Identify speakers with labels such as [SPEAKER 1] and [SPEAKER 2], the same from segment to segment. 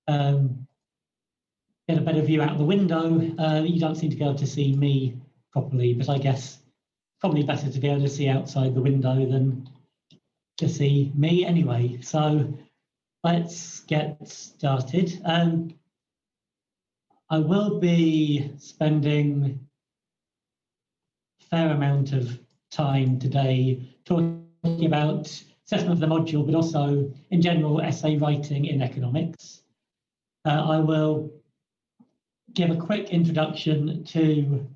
[SPEAKER 1] get a better view out the window. You don't seem to be able to see me properly, but I guess probably better to be able to see outside the window than to see me anyway. So let's get started. I will be spending a fair amount of time today talking about assessment of the module, but also in general essay writing in economics. I will give a quick introduction to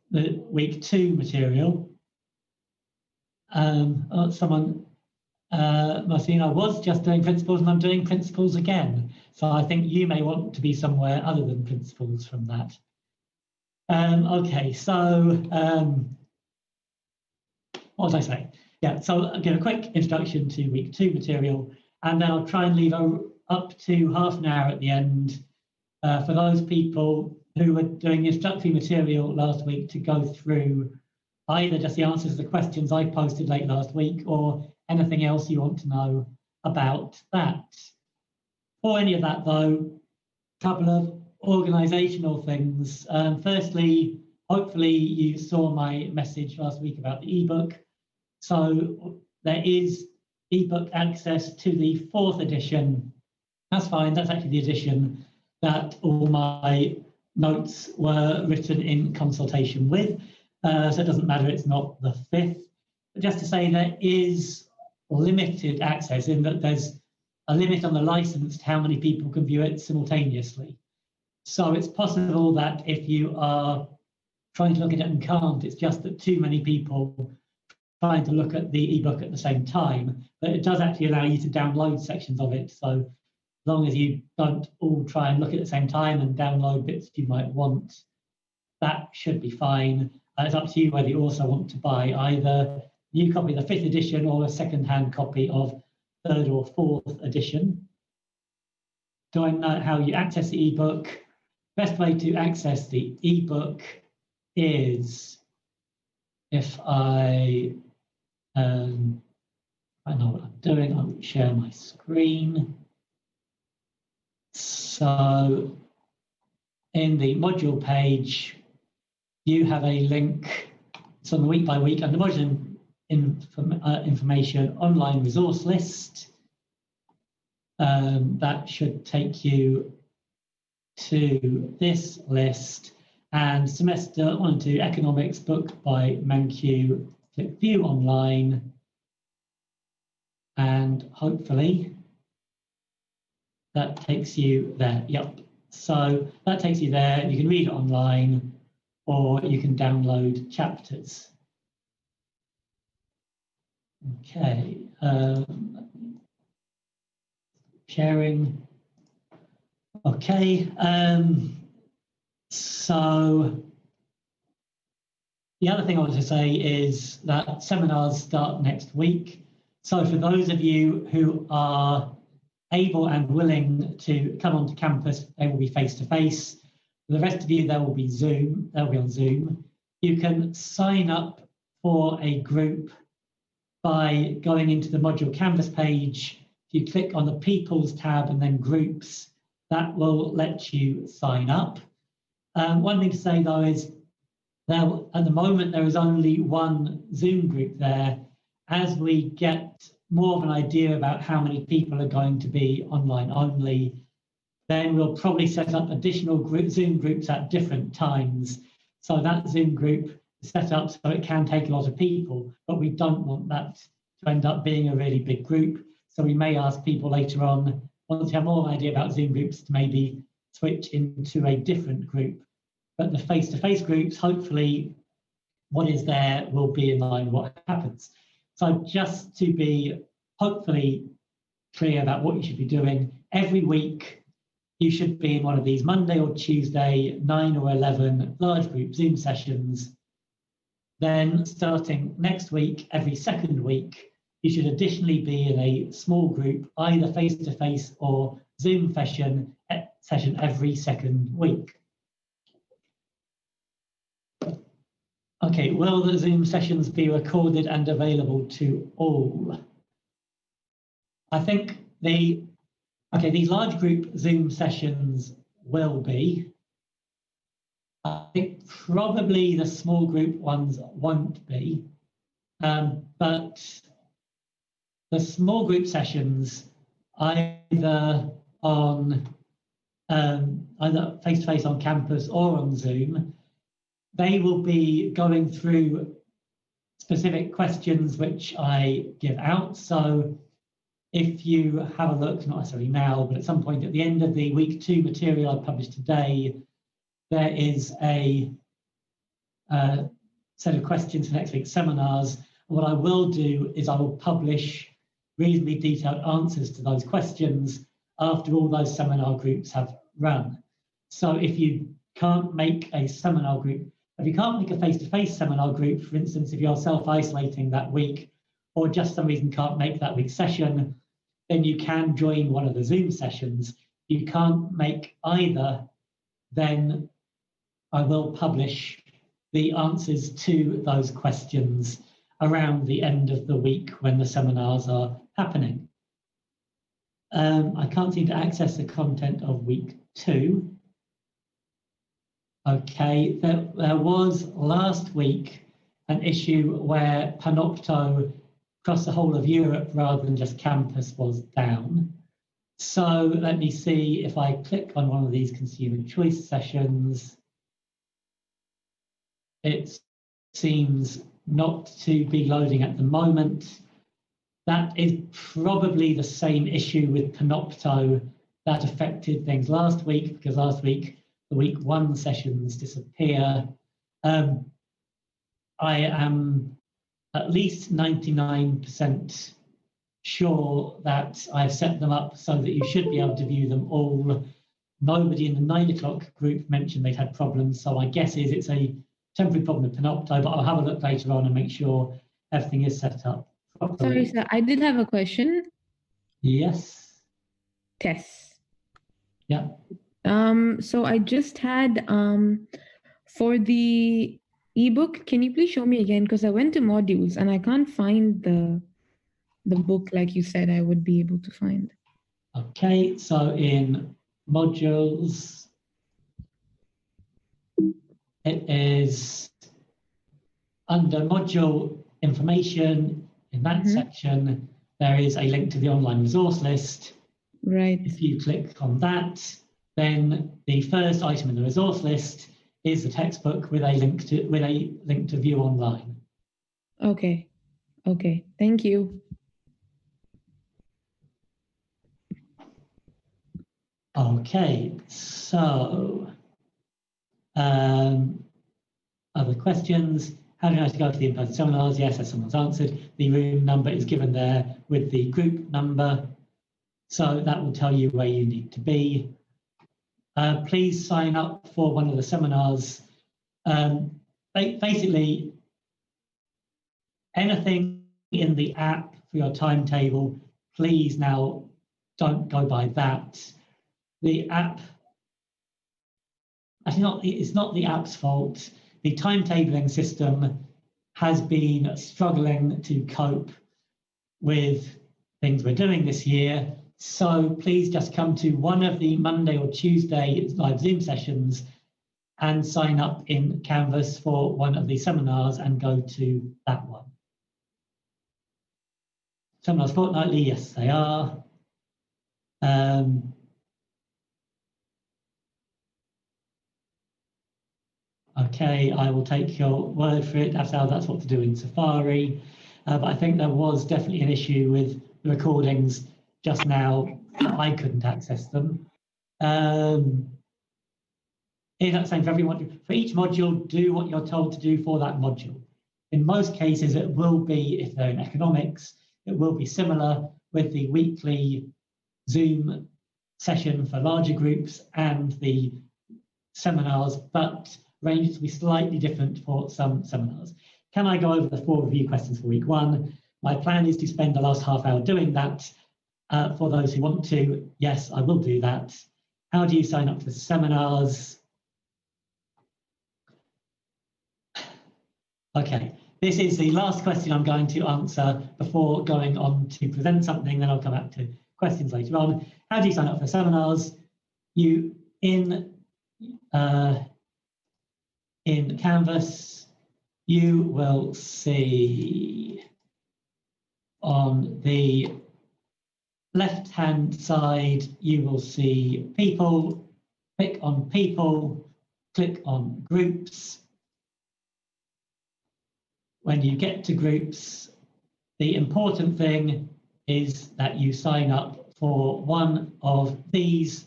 [SPEAKER 1] the week 2 material. Martina was just doing principles and I'm doing principles again. So I think you may want to be somewhere other than principles from that. Okay, so what was I saying? Yeah, so I'll give a quick introduction to week 2 material, and then I'll try and leave up to half an hour at the end for those people who were doing the introductory material last week to go through either just the answers to the questions I posted late last week or anything else you want to know about that. For any of that though, a couple of organisational things. Firstly, hopefully you saw my message last week about the ebook. So there is ebook access to the 4th edition. That's fine, that's actually the edition that all my notes were written in consultation with. So it doesn't matter, it's not the 5th. But just to say there is limited access in that there's a limit on the license to how many people can view it simultaneously. So it's possible that if you are trying to look at it and can't, it's just that too many people trying to look at the ebook at the same time, but it does actually allow you to download sections of it. So as long as you don't all try and look at the same time and download bits you might want, that should be fine. It's up to you whether you also want to buy either a new copy of the 5th edition or a second-hand copy of 3rd or 4th edition. Do I know how you access the ebook? Best way to access the ebook is if I know what I'm doing, I'll share my screen. So in the module page, you have a link. It's on the week by week under module information online resource list. That should take you to this list, and semester 1 and 2 economics book by Mankiw. Click view online, and hopefully that takes you there. Yep. So that takes you there. You can read it online, or you can download chapters. Okay. Sharing. Okay. So the other thing I want to say is that seminars start next week. So for those of you who are able and willing to come onto campus, they will be face-to-face. For the rest of you, there will be Zoom. They'll be on Zoom. You can sign up for a group by going into the module Canvas page. If you click on the People's tab and then Groups, that will let you sign up. One thing to say though is there, at the moment, there is only one Zoom group there. As we get more of an idea about how many people are going to be online only, then we'll probably set up additional Zoom groups at different times. So that Zoom group is set up so it can take a lot of people, but we don't want that to end up being a really big group. So we may ask people later on, once you have more of an idea about Zoom groups, to maybe switch into a different group. But the face-to-face groups, hopefully what is there will be in line with what happens. So just to be hopefully clear about what you should be doing, every week you should be in one of these Monday or Tuesday 9 or 11 large group Zoom sessions. Then starting next week, every second week, you should additionally be in a small group, either face-to-face or Zoom session every second week. Okay, will the Zoom sessions be recorded and available to all? I think the Okay, these large group Zoom sessions will be. I think probably the small group ones won't be, but the small group sessions, either on either face-to-face on campus or on Zoom, they will be going through specific questions which I give out. So if you have a look, not necessarily now, but at some point at the end of the week 2 material I published today, there is a set of questions for next week's seminars. What I will do is I will publish reasonably detailed answers to those questions after all those seminar groups have run. So if you can't make a seminar group, if you can't make a face-to-face seminar group, for instance, if you're self-isolating that week or just some reason can't make that week's session, then you can join one of the Zoom sessions. If you can't make either, then I will publish the answers to those questions around the end of the week when the seminars are happening. I can't seem to access the content of week 2. Okay, there was last week an issue where Panopto across the whole of Europe rather than just campus was down. So let me see if I click on one of these consumer choice sessions. It seems not to be loading at the moment. That is probably the same issue with Panopto that affected things last week, because last week the week 1 sessions disappear. I am at least 99% sure that I've set them up so that you should be able to view them all. Nobody in the 9 o'clock group mentioned they'd had problems, so my guess is it's a temporary problem with Panopto, but I'll have a look later on and make sure everything is set up properly.
[SPEAKER 2] Sorry, sir, I did have a question.
[SPEAKER 1] Yes.
[SPEAKER 2] Tess.
[SPEAKER 1] Yeah.
[SPEAKER 2] So I just had, for the ebook, can you please show me again? Because I went to modules and I can't find the book like you said I would be able to find.
[SPEAKER 1] Okay, so in modules, it is under module information. In that section, there is a link to the online resource list.
[SPEAKER 2] Right.
[SPEAKER 1] If you click on that, then the first item in the resource list is the textbook with a link to view online.
[SPEAKER 2] Okay. Okay. Thank you.
[SPEAKER 1] Okay, so other questions? How do you know to go to the in-person seminars? Yes, as someone's answered. The room number is given there with the group number. So that will tell you where you need to be. Please sign up for one of the seminars. Basically, anything in the app for your timetable, please now don't go by that. The app, actually it's not the app's fault. The timetabling system has been struggling to cope with things we're doing this year. So please just come to one of the Monday or Tuesday live Zoom sessions and sign up in Canvas for one of the seminars and go to that one. Seminars fortnightly, yes, they are. Okay, I will take your word for it. That's what to do in Safari. But I think there was definitely an issue with the recordings just now. I couldn't access them. Is that the same for everyone? For each module, do what you're told to do for that module. In most cases, it will be, if they're in economics, it will be similar with the weekly Zoom session for larger groups and the seminars, but ranges to be slightly different for some seminars. Can I go over the 4 review questions for week 1? My plan is to spend the last half hour doing that. For those who want to, yes, I will do that. How do you sign up for seminars? Okay, this is the last question I'm going to answer before going on to present something, then I'll come back to questions later on. How do you sign up for seminars? You in Canvas, you will see on the left-hand side, you will see people. Click on people, click on groups. When you get to groups, the important thing is that you sign up for one of these,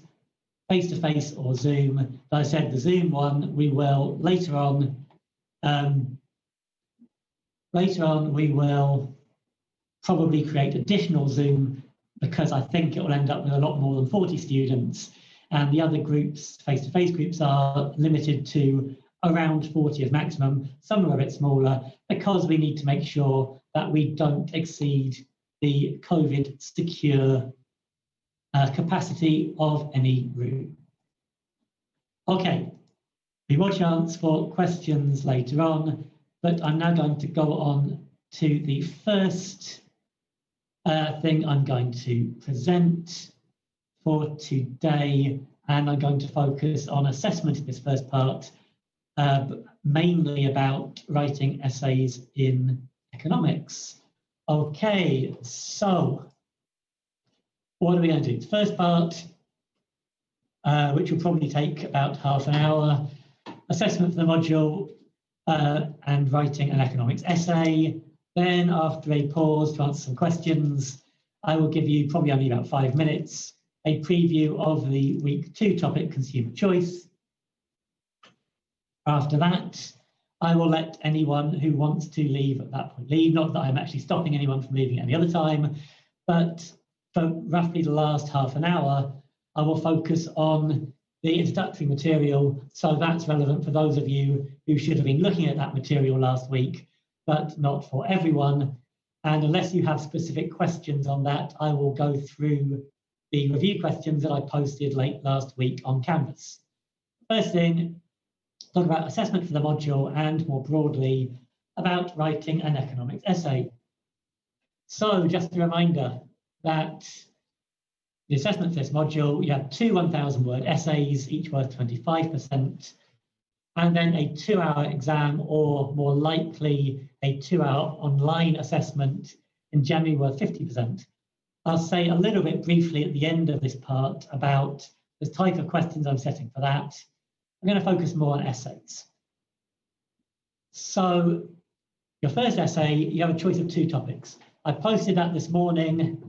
[SPEAKER 1] face-to-face or Zoom. As I said, the Zoom one, we will later on, we will probably create additional Zoom, because I think it will end up with a lot more than 40 students. And the other groups, face-to-face groups, are limited to around 40 as maximum. Some are a bit smaller, because we need to make sure that we don't exceed the COVID secure capacity of any room. Okay, we will chance for questions later on, but I'm now going to go on to the first thing I'm going to present for today, and I'm going to focus on assessment in this first part, mainly about writing essays in economics. Okay, so what are we going to do? The first part, which will probably take about half an hour, assessment for the module and writing an economics essay. Then after a pause to answer some questions, I will give you probably only about 5 minutes, a preview of the week 2 topic, consumer choice. After that, I will let anyone who wants to leave at that point leave. Not that I'm actually stopping anyone from leaving at any other time, but for roughly the last half an hour, I will focus on the introductory material. So that's relevant for those of you who should have been looking at that material last week, but not for everyone. And unless you have specific questions on that, I will go through the review questions that I posted late last week on Canvas. First thing, talk about assessment for the module and more broadly about writing an economics essay. So just a reminder that the assessment for this module, you have 2 1,000-word essays, each worth 25%, and then a 2-hour exam, or more likely a 2-hour online assessment in January worth 50%. I'll say a little bit briefly at the end of this part about the type of questions I'm setting for that. I'm going to focus more on essays. So your first essay, you have a choice of 2 topics. I posted that this morning.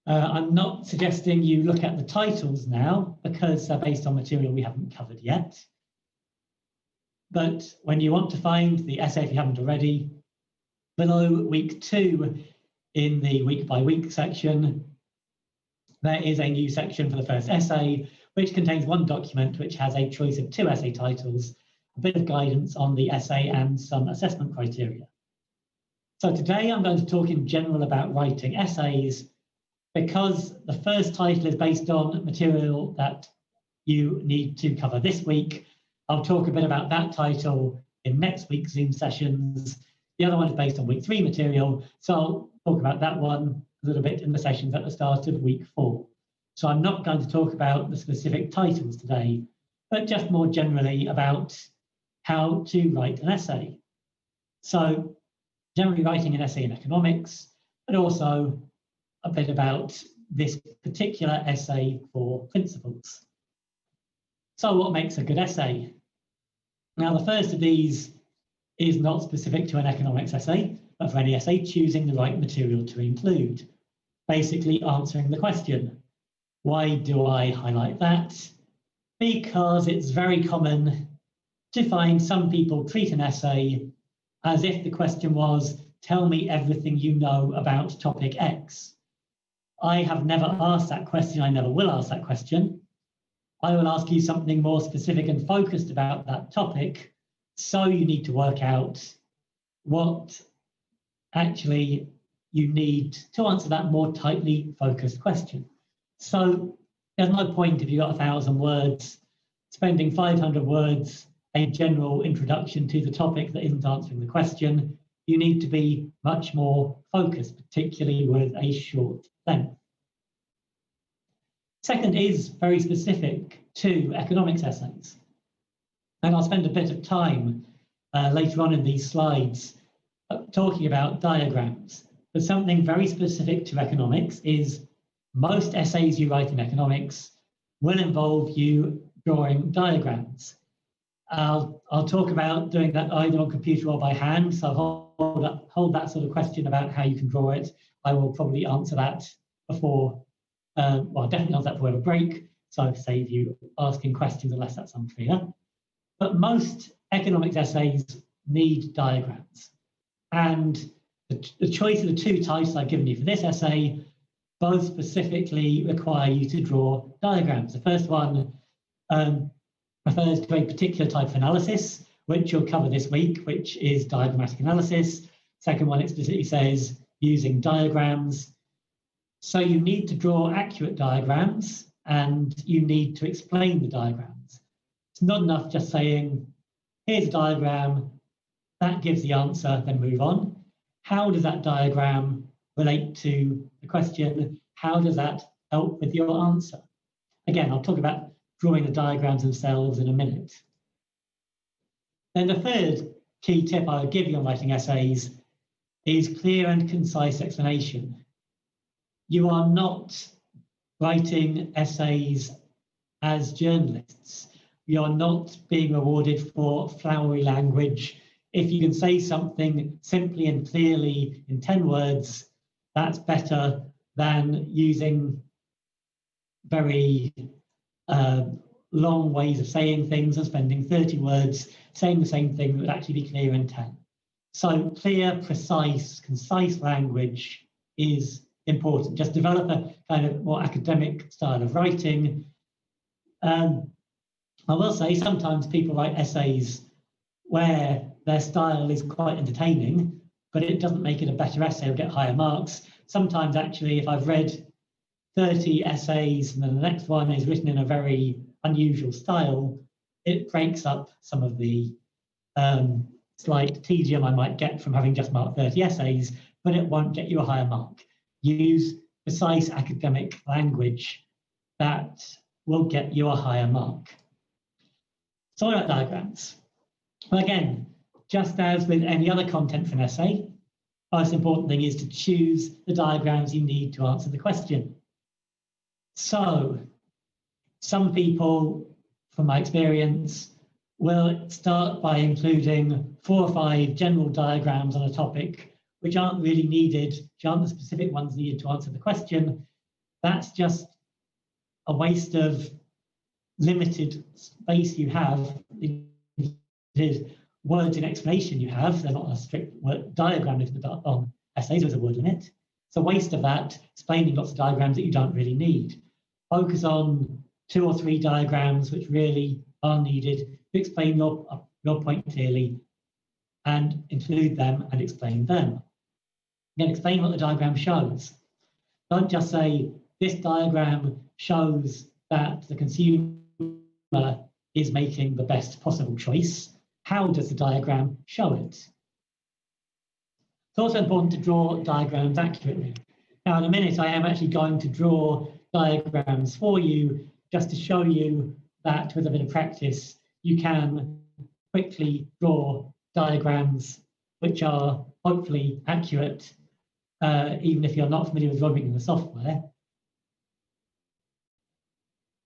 [SPEAKER 1] I'm not suggesting you look at the titles now, because they're based on material we haven't covered yet. But when you want to find the essay, if you haven't already, below week 2 in the week by week section, there is a new section for the first essay, which contains 1 document which has a choice of 2 essay titles, a bit of guidance on the essay and some assessment criteria. So today I'm going to talk in general about writing essays, because the first title is based on material that you need to cover this week. I'll talk a bit about that title in next week's Zoom sessions. The other one is based on week 3 material, so I'll talk about that one a little bit in the sessions at the start of week 4. So I'm not going to talk about the specific titles today, but just more generally about how to write an essay. So generally writing an essay in economics, but also a bit about this particular essay for principles. So what makes a good essay? Now, the first of these is not specific to an economics essay, but for any essay, choosing the right material to include. Basically answering the question, why do I highlight that? Because it's very common to find some people treat an essay as if the question was, tell me everything you know about topic X. I have never asked that question. I never will ask that question. I will ask you something more specific and focused about that topic. So you need to work out what actually you need to answer that more tightly focused question. So there's no point if you've got 1,000 words, spending 500 words, a general introduction to the topic that isn't answering the question. You need to be much more focused, particularly with a short length. Second is very specific to economics essays. And I'll spend a bit of time later on in these slides talking about diagrams. But something very specific to economics is most essays you write in economics will involve you drawing diagrams. I'll talk about doing that either on computer or by hand. So I'll hold that sort of question about how you can draw it. I will probably answer that before, well, definitely answer that before a break. So I'll save you asking questions unless that's unclear. But most economics essays need diagrams. And the choice of the two types I've given you for this essay both specifically require you to draw diagrams. The first one refers to a particular type of analysis, which you'll cover this week, which is diagrammatic analysis. Second one explicitly says using diagrams. So you need to draw accurate diagrams and you need to explain the diagrams. It's not enough just saying, here's a diagram, that gives the answer, then move on. How does that diagram relate to the question? How does that help with your answer? Again, I'll talk about drawing the diagrams themselves in a minute. Then the third key tip I would give you on writing essays is clear and concise explanation. You are not writing essays as journalists. You're not being rewarded for flowery language. If you can say something simply and clearly in 10 words, that's better than using very long ways of saying things and spending 30 words saying the same thing that would actually be clear in 10. So clear, precise, concise language is important. Just develop a kind of more academic style of writing. I will say sometimes people write essays where their style is quite entertaining, but it doesn't make it a better essay or get higher marks. Sometimes actually, if I've read 30 essays and then the next one is written in a very unusual style, it breaks up some of the slight tedium I might get from having just marked 30 essays, but it won't get you a higher mark. Use precise academic language that will get you a higher mark. So what about diagrams? Well, again, just as with any other content for an essay, the most important thing is to choose the diagrams you need to answer the question. So some people, from my experience, will start by including 4 or 5 general diagrams on a topic which aren't really needed, which aren't the specific ones needed to answer the question. That's just a waste of limited space you have, limited words in explanation you have. They're not a strict word diagram on essays, there's a word limit. It's a waste of that, explaining lots of diagrams that you don't really need. Focus on 2 or 3 diagrams which really are needed to explain your point clearly, and include them and explain them. Again, explain what the diagram shows. Don't just say, this diagram shows that the consumer is making the best possible choice. How does the diagram show it? It's also important to draw diagrams accurately. Now, in a minute, I am actually going to draw diagrams for you just to show you that with a bit of practice, you can quickly draw diagrams which are hopefully accurate, even if you're not familiar with drawing in the software.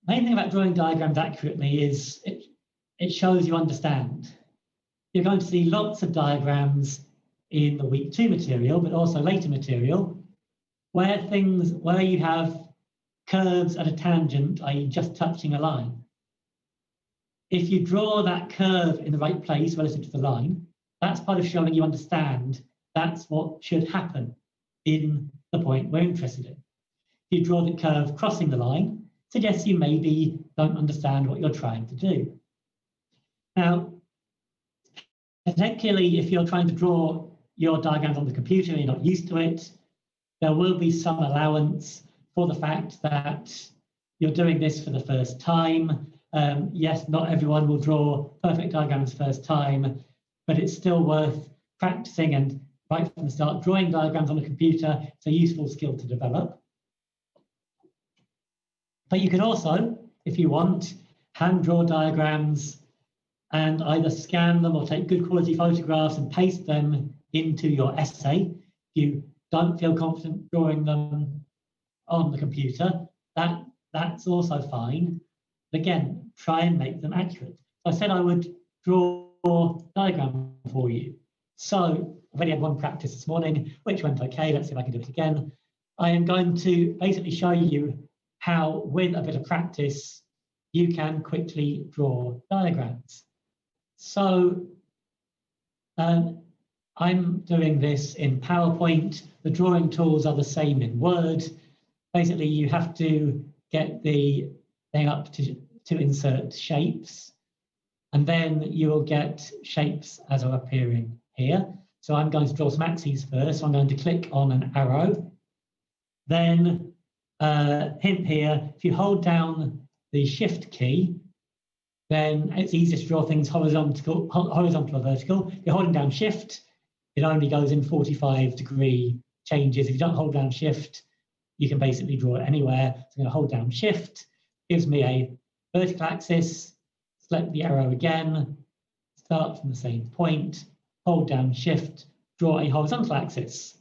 [SPEAKER 1] The main thing about drawing diagrams accurately is it shows you understand. You're going to see lots of diagrams in the week 2 material, but also later material, where you have curves at a tangent, i.e. just touching a line. If you draw that curve in the right place relative to the line, that's part of showing you understand that's what should happen in the point we're interested in. If you draw the curve crossing the line, suggests you maybe don't understand what you're trying to do. Now, particularly if you're trying to draw your diagrams on the computer and you're not used to it, there will be some allowance for the fact that you're doing this for the first time. Yes, not everyone will draw perfect diagrams first time, but it's still worth practicing, and right from the start, drawing diagrams on a computer. It's a useful skill to develop. But you can also, if you want, hand draw diagrams and either scan them or take good quality photographs and paste them into your essay. If you don't feel confident drawing them on the computer, that's also fine. But again, try and make them accurate. I said I would draw a diagram for you. So I've already had one practice this morning, which went okay. Let's see if I can do it again. I am going to basically show you how, with a bit of practice, you can quickly draw diagrams. So I'm doing this in PowerPoint. The drawing tools are the same in Word. Basically, you have to get the thing up to insert shapes, and then you will get shapes as are appearing here. So I'm going to draw some axes first. So I'm going to click on an arrow. Then, hint here, if you hold down the Shift key, then it's easier to draw things horizontal or vertical. If you're holding down Shift, it only goes in 45-degree changes. If you don't hold down Shift, you can basically draw it anywhere. So I'm going to hold down Shift, gives me a vertical axis, select the arrow again, start from the same point, hold down Shift, draw a horizontal axis.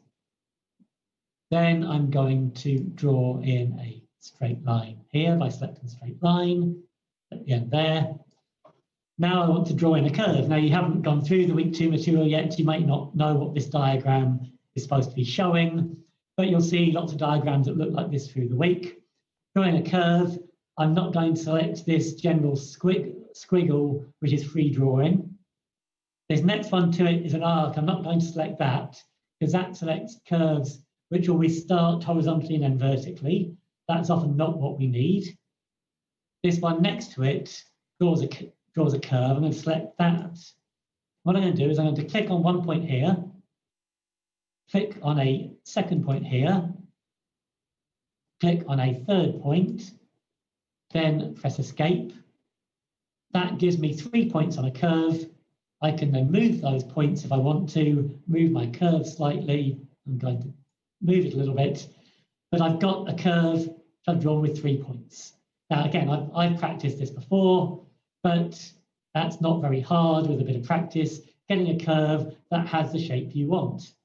[SPEAKER 1] Then I'm going to draw in a straight line here by selecting straight line at the end there. Now I want to draw in a curve. Now you haven't gone through the week 2 material yet. You might not know what this diagram is supposed to be showing, but you'll see lots of diagrams that look like this through the week. Drawing a curve, I'm not going to select this general squiggle, which is free drawing. This next one to it is an arc. I'm not going to select that because that selects curves which always start horizontally and then vertically. That's often not what we need. This one next to it draws a curve. I'm going to select that. What I'm going to do is I'm going to click on one point here, click on a second point here, click on a third point, then press Escape. That gives me 3 points on a curve. I can then move those points if I want to, move my curve slightly. I'm going to move it a little bit, but I've got a curve I've drawn with 3 points. Now, again, I've practiced this before, but that's not very hard with a bit of practice, getting a curve that has the shape you want.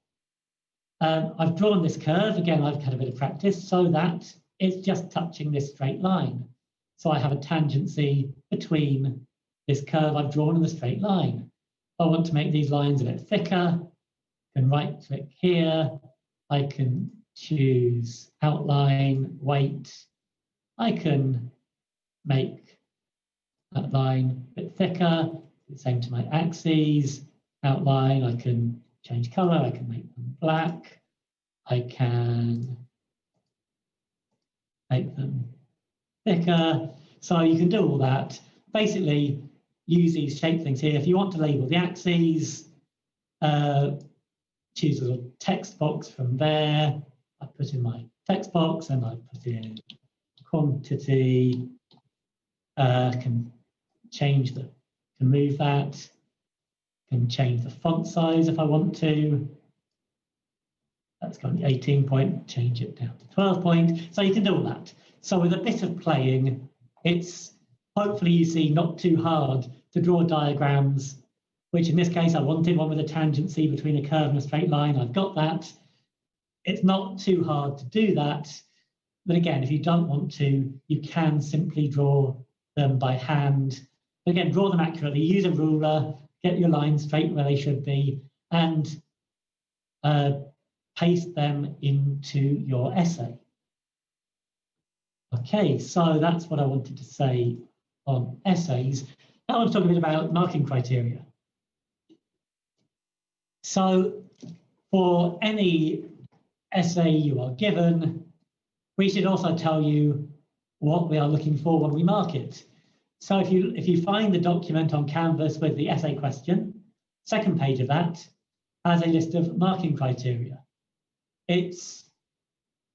[SPEAKER 1] I've drawn this curve, again, I've had a bit of practice, so that it's just touching this straight line. So I have a tangency between this curve I've drawn and the straight line. I want to make these lines a bit thicker. I can right click here. I can choose outline, weight. I can make that line a bit thicker. The same to my axes, outline. I can change color. I can make them black. I can make them thicker. So you can do all that. Basically, use these shape things here. If you want to label the axes, choose a little text box from there. I put in my text box and I put in quantity. Can change can move that. Can change the font size if I want to. That's currently 18 point, change it down to 12 point. So you can do all that. So with a bit of playing, it's hopefully you see not too hard to draw diagrams, which in this case I wanted one with a tangency between a curve and a straight line. I've got that. It's not too hard to do that. But again, if you don't want to, you can simply draw them by hand. But again, draw them accurately, use a ruler, get your lines straight where they should be, and paste them into your essay. Okay, so that's what I wanted to say on essays. Now I want to talk a bit about marking criteria. So for any essay you are given, we should also tell you what we are looking for when we mark it. So if you find the document on Canvas with the essay question, second page of that has a list of marking criteria. It's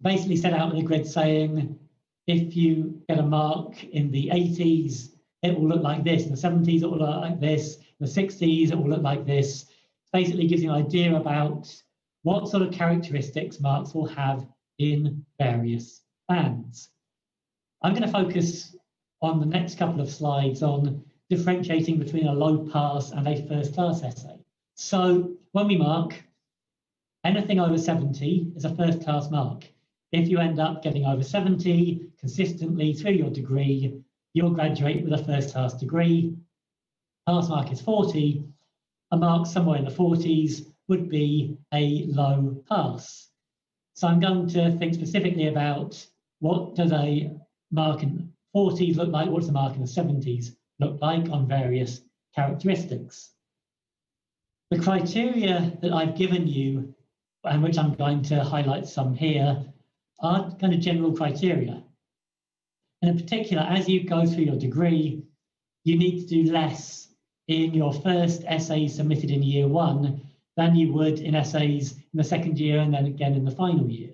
[SPEAKER 1] basically set out with a grid saying, if you get a mark in the 80s, it will look like this. In the 70s, it will look like this. In the 60s, it will look like this. Basically gives you an idea about what sort of characteristics marks will have in various bands. I'm going to focus on the next couple of slides on differentiating between a low pass and a first class essay. So when we mark, anything over 70 is a first class mark. If you end up getting over 70 consistently through your degree, you'll graduate with a first class degree. Pass mark is 40. A mark somewhere in the 40s would be a low pass. So I'm going to think specifically about what does a mark in 40s look like, what does a mark in the 70s look like on various characteristics. The criteria that I've given you, and which I'm going to highlight some here, are kind of general criteria. And in particular, as you go through your degree, you need to do less in your first essay submitted in year one than you would in essays in the second year and then again in the final year.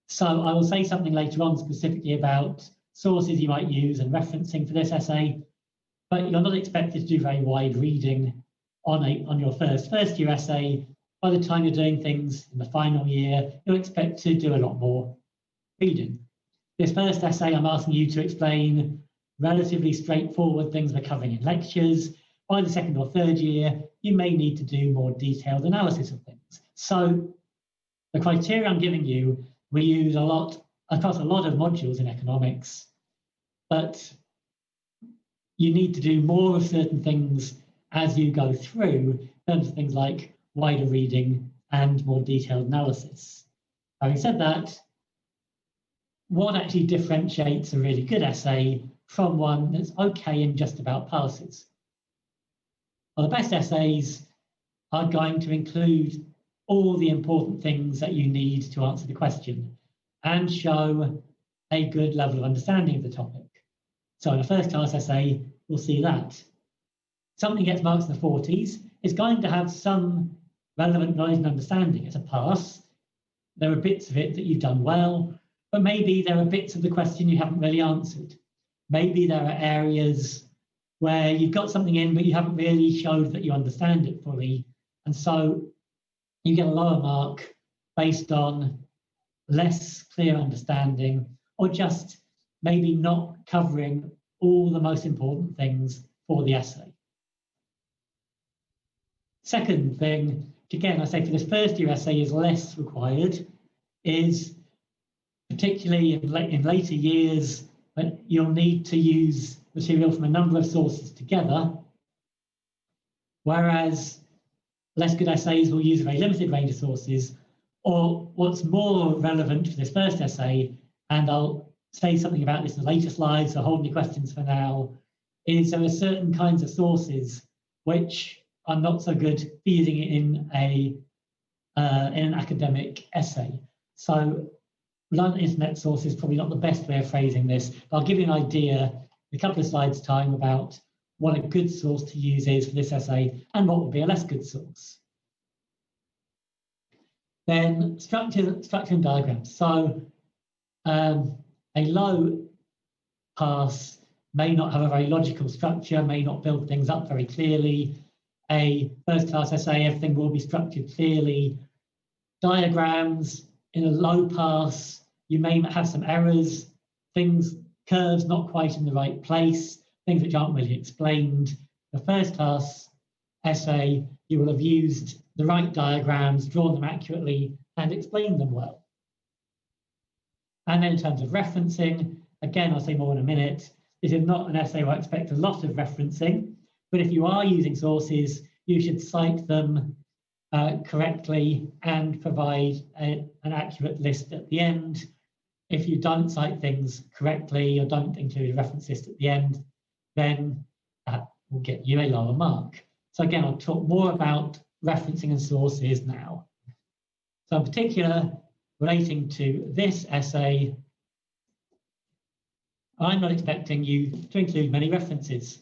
[SPEAKER 1] So I will say something later on specifically about sources you might use and referencing for this essay, but you're not expected to do very wide reading on your first year essay. By the time you're doing things in the final year, you'll expect to do a lot more reading. This first essay, I'm asking you to explain relatively straightforward things we're covering in lectures. By the second or third year, you may need to do more detailed analysis of things. So the criteria I'm giving you, we use a lot across a lot of modules in economics, but you need to do more of certain things as you go through, in terms of things like wider reading and more detailed analysis. Having said that, what actually differentiates a really good essay from one that's okay and just about passes? Well, the best essays are going to include all the important things that you need to answer the question and show a good level of understanding of the topic. So in a first class essay, we'll see that. Something gets marks in the 40s, it's going to have some relevant knowledge and understanding. It's a pass. There are bits of it that you've done well, but maybe there are bits of the question you haven't really answered. Maybe there are areas where you've got something in, but you haven't really showed that you understand it fully. And so you get a lower mark based on less clear understanding, or just maybe not covering all the most important things for the essay. Second thing, again, I say for this first year essay is less required, is particularly in later years, when you'll need to use material from a number of sources together, whereas less good essays will use a very limited range of sources. Or what's more relevant for this first essay, and I'll say something about this in the later slides, so hold any questions for now, is there are certain kinds of sources which are not so good for using it in an academic essay. So reliant on internet source is probably not the best way of phrasing this, but I'll give you an idea in a couple of slides' time about what a good source to use is for this essay and what would be a less good source. Then structure and diagrams. So a low pass may not have a very logical structure, may not build things up very clearly. A first class essay, everything will be structured clearly. Diagrams in a low pass, you may have some errors, curves not quite in the right place, things which aren't really explained. The first class essay, you will have used the right diagrams, drawn them accurately, and explained them well. And then in terms of referencing, again, I'll say more in a minute, this is not an essay where I expect a lot of referencing, but if you are using sources, you should cite them correctly and provide an accurate list at the end. If you don't cite things correctly or don't include a reference list at the end, then that will get you a lower mark. So again, I'll talk more about referencing and sources now. So in particular, relating to this essay, I'm not expecting you to include many references.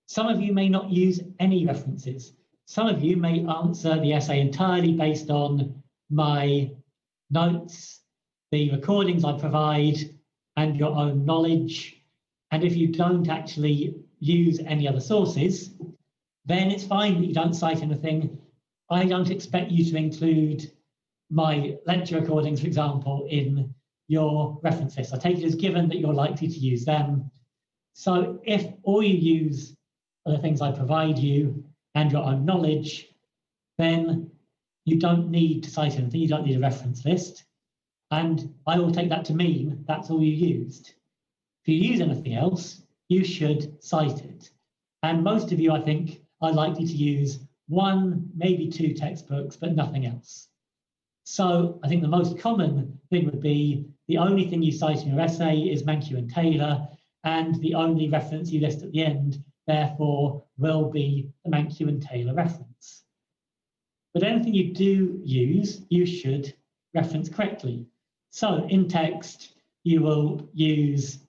[SPEAKER 1] Some of you may not use any references. Some of you may answer the essay entirely based on my notes, the recordings I provide, and your own knowledge. And if you don't actually use any other sources, then it's fine that you don't cite anything. I don't expect you to include my lecture recordings, for example, in your reference list. I take it as given that you're likely to use them. So if all you use are the things I provide you and your own knowledge, then you don't need to cite anything, you don't need a reference list. And I will take that to mean that's all you used. If you use anything else, you should cite it. And most of you, I think, are likely to use 1, maybe 2 textbooks, but nothing else. So I think the most common thing would be the only thing you cite in your essay is Mankiw and Taylor, and the only reference you list at the end, therefore, will be the Mankiw and Taylor reference. But anything you do use, you should reference correctly. So in text, you will use,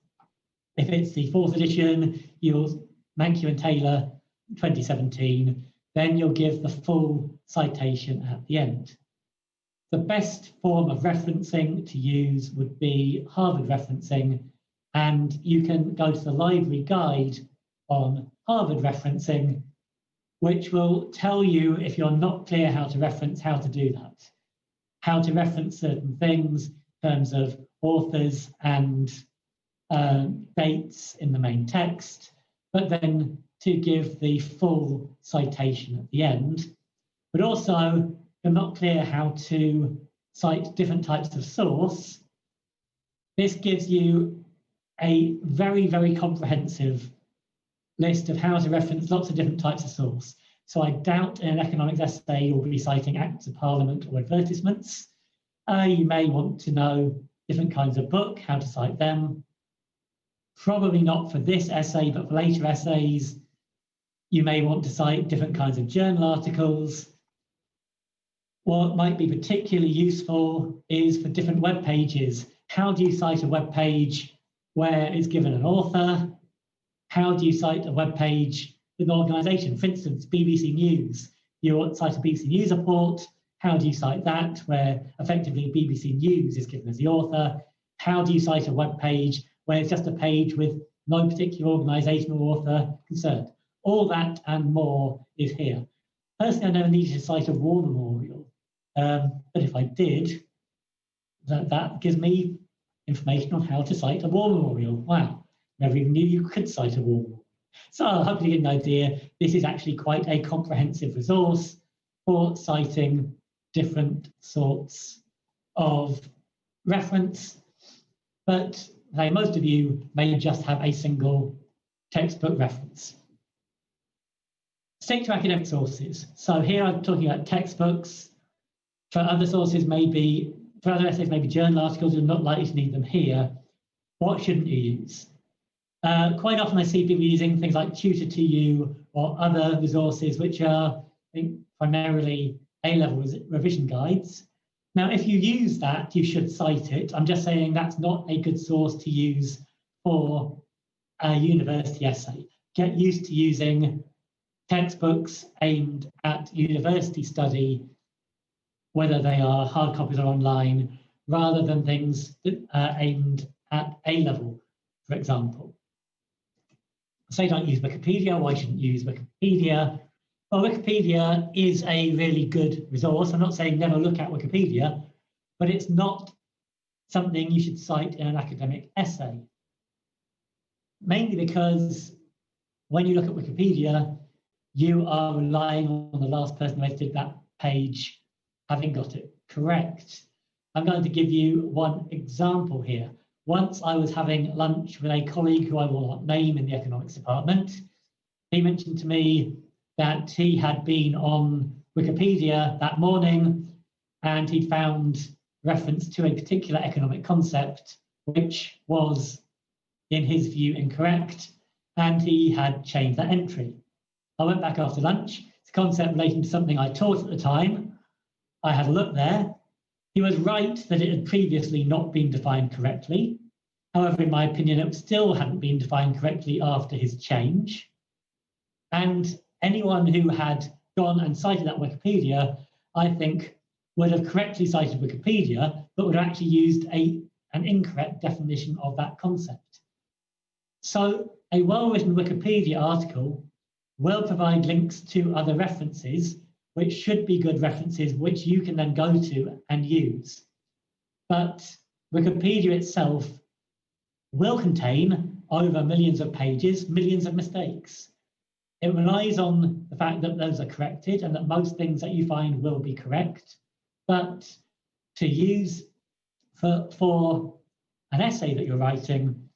[SPEAKER 1] if it's the 4th edition, you'll Mankiw and Taylor 2017, then you'll give the full citation at the end. The best form of referencing to use would be Harvard referencing, and you can go to the library guide on Harvard referencing, which will tell you, if you're not clear how to reference, how to do that. How to reference certain things in terms of authors and dates in the main text, but then to give the full citation at the end. But also, if you're not clear how to cite different types of source, this gives you a very, very comprehensive list of how to reference lots of different types of source. So I doubt in an economics essay you'll be citing Acts of Parliament or advertisements. You may want to know different kinds of book, how to cite them. Probably not for this essay, but for later essays, you may want to cite different kinds of journal articles. What might be particularly useful is for different web pages. How do you cite a web page where it's given an author? How do you cite a web page with an organisation? For instance, BBC News. You want to cite a BBC News report. How do you cite that, where effectively BBC News is given as the author? How do you cite a web page where it's just a page with no particular organisation or author concerned? All that and more is here. Personally, I never needed to cite a war memorial, but if I did, that gives me information on how to cite a war memorial. Wow, never even knew you could cite a war memorial. So hopefully you get an idea. This is actually quite a comprehensive resource for citing different sorts of reference, but most of you may just have a single textbook reference. Stick to academic sources. So here I'm talking about textbooks. For other sources, for other essays, maybe journal articles. You're not likely to need them here. What shouldn't you use? Quite often I see people using things like Tutor2U or other resources, which are, I think, primarily A-level revision guides. Now, if you use that, you should cite it. I'm just saying that's not a good source to use for a university essay. Get used to using textbooks aimed at university study, whether they are hard copies or online, rather than things that are aimed at A-level, for example. Say don't use Wikipedia. Why shouldn't you use Wikipedia? Well, Wikipedia is a really good resource. I'm not saying never look at Wikipedia, but it's not something you should cite in an academic essay. Mainly because when you look at Wikipedia, you are relying on the last person who edited that page having got it correct. I'm going to give you one example here. Once I was having lunch with a colleague who I will not name in the economics department. He mentioned to me that he had been on Wikipedia that morning and he'd found reference to a particular economic concept, which was, in his view, incorrect, and he had changed that entry. I went back after lunch. It's a concept relating to something I taught at the time. I had a look there. He was right that it had previously not been defined correctly. However, in my opinion, it still hadn't been defined correctly after his change. And anyone who had gone and cited that Wikipedia, I think, would have correctly cited Wikipedia, but would have actually used an incorrect definition of that concept. So a well-written Wikipedia article will provide links to other references, which should be good references, which you can then go to and use. But Wikipedia itself will contain over millions of pages, millions of mistakes. It relies on the fact that those are corrected and that most things that you find will be correct. But to use for an essay that you're writing,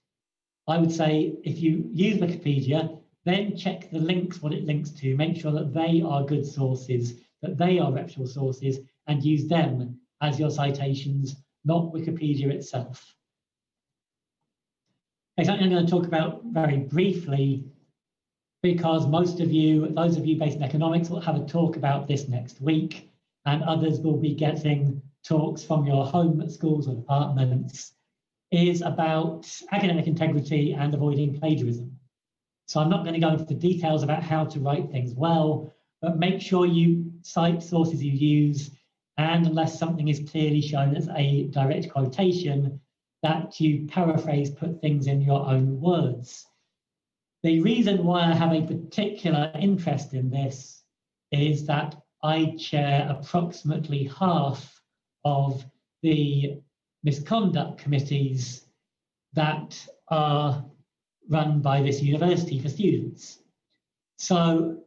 [SPEAKER 1] I would say if you use Wikipedia, then check the links, what it links to, make sure that they are good sources, that they are reputable sources, and use them as your citations, not Wikipedia itself. Okay, something I'm going to talk about very briefly, because most of you, those of you based in economics, will have a talk about this next week, and others will be getting talks from your home schools or departments, is about academic integrity and avoiding plagiarism. So I'm not going to go into the details about how to write things well, but make sure you cite sources you use, and unless something is clearly shown as a direct quotation, that you paraphrase, put things in your own words. The reason why I have a particular interest in this is that I chair approximately half of the misconduct committees that are run by this university for students. So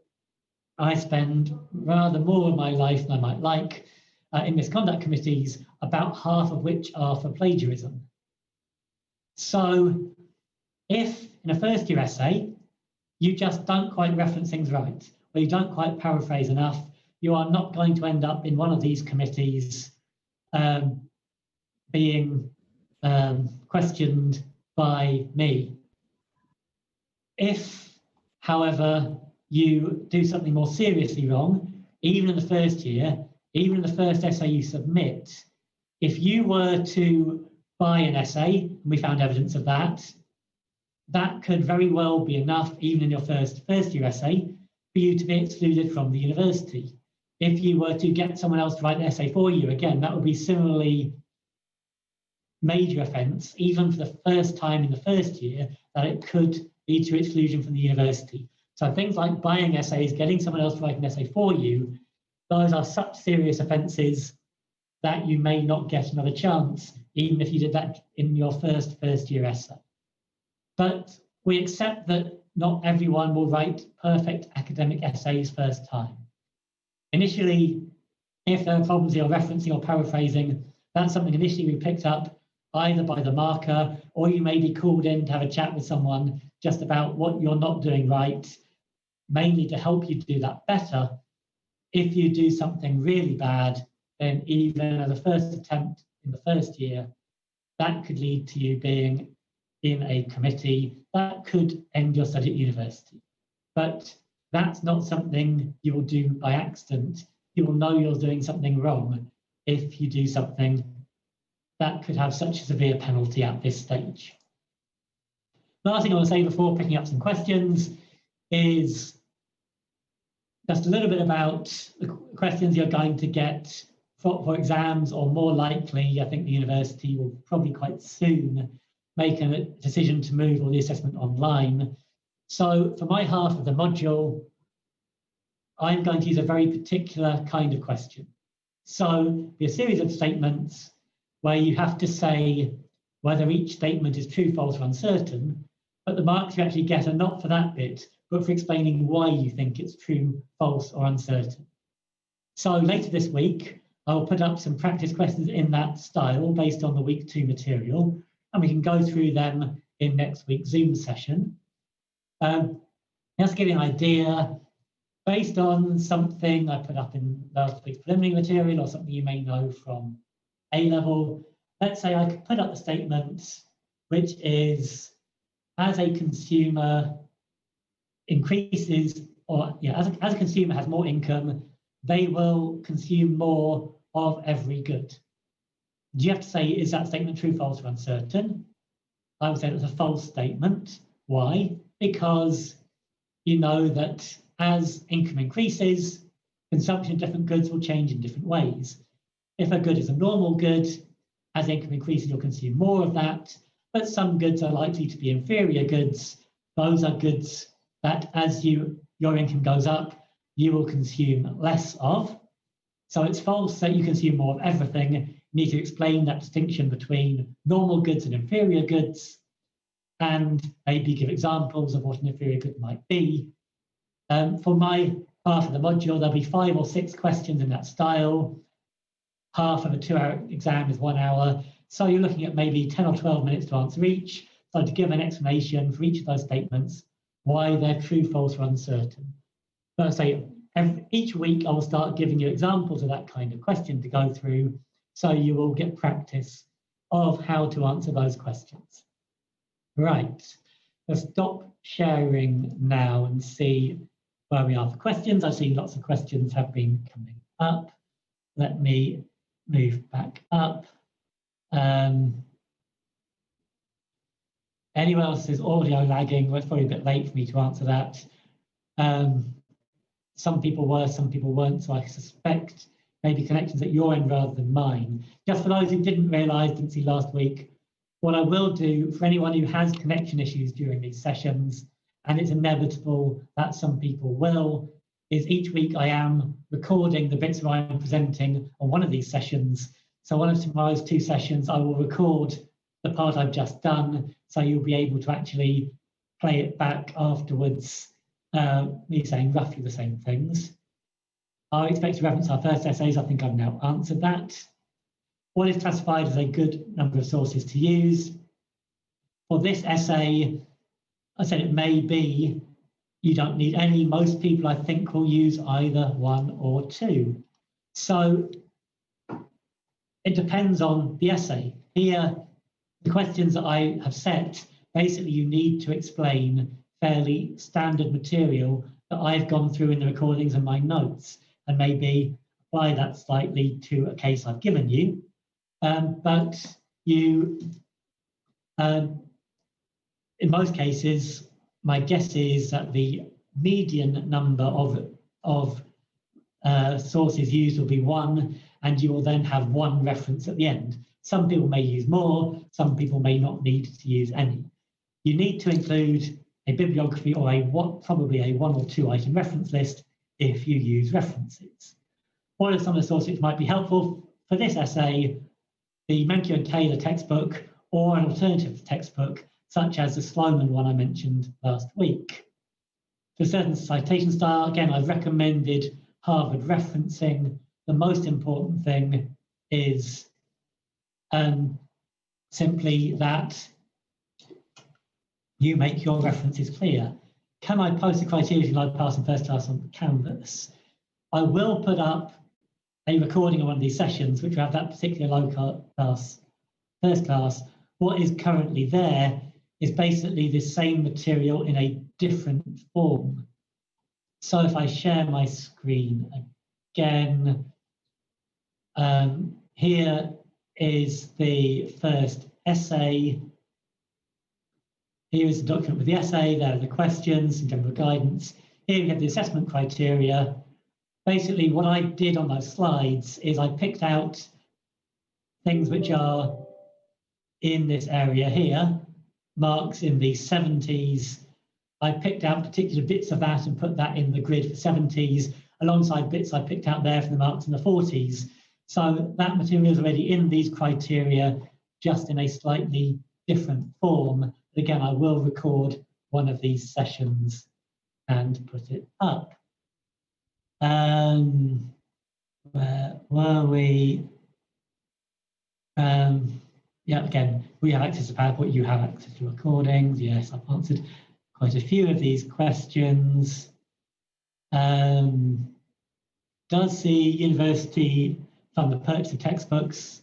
[SPEAKER 1] I spend rather more of my life than I might like in misconduct committees, about half of which are for plagiarism. So if in a first year essay, you just don't quite reference things right, or you don't quite paraphrase enough, you are not going to end up in one of these committees being questioned by me. If, however, you do something more seriously wrong, even in the first year, even in the first essay you submit, if you were to buy an essay, and we found evidence of that, that could very well be enough, even in your first year essay, for you to be excluded from the university. If you were to get someone else to write the essay for you, again, that would be similarly major offence, even for the first time in the first year, that it could lead to exclusion from the university. So things like buying essays, getting someone else to write an essay for you, those are such serious offences that you may not get another chance, even if you did that in your first year essay. But we accept that not everyone will write perfect academic essays first time. Initially, if there are problems you're referencing or paraphrasing, that's something initially we picked up either by the marker, or you may be called in to have a chat with someone just about what you're not doing right, mainly to help you do that better. If you do something really bad, then even as a first attempt in the first year, that could lead to you being in a committee that could end your study at university. But that's not something you will do by accident. You will know you're doing something wrong if you do something that could have such a severe penalty at this stage. Last thing I want to say before picking up some questions is just a little bit about the questions you're going to get for exams, or more likely, I think the university will probably quite soon make a decision to move all the assessment online. So for my half of the module, I'm going to use a very particular kind of question. So be a series of statements where you have to say whether each statement is true, false, or uncertain, but the marks you actually get are not for that bit, but for explaining why you think it's true, false, or uncertain. So later this week, I'll put up some practice questions in that style based on the week 2 material, and we can go through them in next week's Zoom session. Just to give you an idea, based on something I put up in last week's preliminary material or something you may know from A-level, let's say I could put up a statement which is, as a consumer increases, or as a consumer has more income, they will consume more of every good. Do you have to say, is that statement true, false, or uncertain? I would say it's a false statement. Why? Because you know that as income increases, consumption of different goods will change in different ways. If a good is a normal good, as income increases, you'll consume more of that, but some goods are likely to be inferior goods. Those are goods that as your income goes up, you will consume less of. So it's false that you consume more of everything. need to explain that distinction between normal goods and inferior goods, and maybe give examples of what an inferior good might be. For my part of the module, there'll be 5 or 6 questions in that style. Half of a 2-hour exam is 1 hour. So you're looking at maybe 10 or 12 minutes to answer each. So to give an explanation for each of those statements, why they're true, false, or uncertain. But I say each week I will start giving you examples of that kind of question to go through, so you will get practice of how to answer those questions. Right, let's stop sharing now and see where we are for questions. I see lots of questions have been coming up. Let me move back up. Anyone else is audio lagging? Well, it's probably a bit late for me to answer that. Some people were, some people weren't, so I suspect maybe connections at your end rather than mine. Just for those who didn't realise, didn't see last week, what I will do for anyone who has connection issues during these sessions, and it's inevitable that some people will, is each week I am recording the bits where I'm presenting on one of these sessions. So one of tomorrow's 2 sessions, I will record the part I've just done, so you'll be able to actually play it back afterwards, me saying roughly the same things. I expect to reference our first essays. I think I've now answered that. What is classified as a good number of sources to use? For this essay, I said it may be you don't need any. Most people, I think, will use either 1 or 2. So it depends on the essay. Here, the questions that I have set, basically you need to explain fairly standard material that I've gone through in the recordings and my notes, and maybe apply that slightly to a case I've given you. But you, in most cases, my guess is that the median number of sources used will be 1, and you will then have 1 reference at the end. Some people may use more, some people may not need to use any. You need to include a bibliography or probably a 1 or 2 item reference list if you use references. What are some of the sources which might be helpful for this essay? The Menke and Taylor textbook, or an alternative textbook, such as the Sloman one I mentioned last week. For certain citation style, again, I've recommended Harvard referencing. The most important thing is simply that you make your references clear. Can I post the criteria if I pass in first class on Canvas? I will put up a recording of one of these sessions, which will have that particular low class, first class. What is currently there is basically the same material in a different form. So if I share my screen again, here is the first essay. Here is the document with the essay, there are the questions and general guidance. Here we have the assessment criteria. Basically, what I did on those slides is I picked out things which are in this area here, marks in the 70s. I picked out particular bits of that and put that in the grid for 70s, alongside bits I picked out there for the marks in the 40s. So that material is already in these criteria, just in a slightly different form. But again, I will record one of these sessions and put it up. Where were we? Yeah, again, we have access to PowerPoint, you have access to recordings. Yes, I've answered quite a few of these questions. Does the university fund the purchase of textbooks?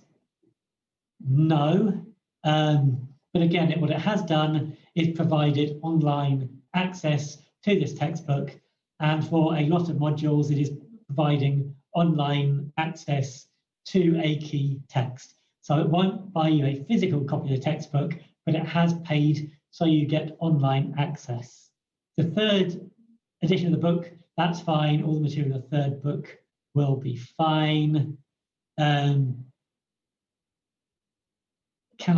[SPEAKER 1] No. But again, what it has done is provided online access to this textbook. And for a lot of modules, it is providing online access to a key text. So it won't buy you a physical copy of the textbook, but it has paid so you get online access. The 3rd edition of the book, that's fine. All the material in the 3rd book will be fine. Can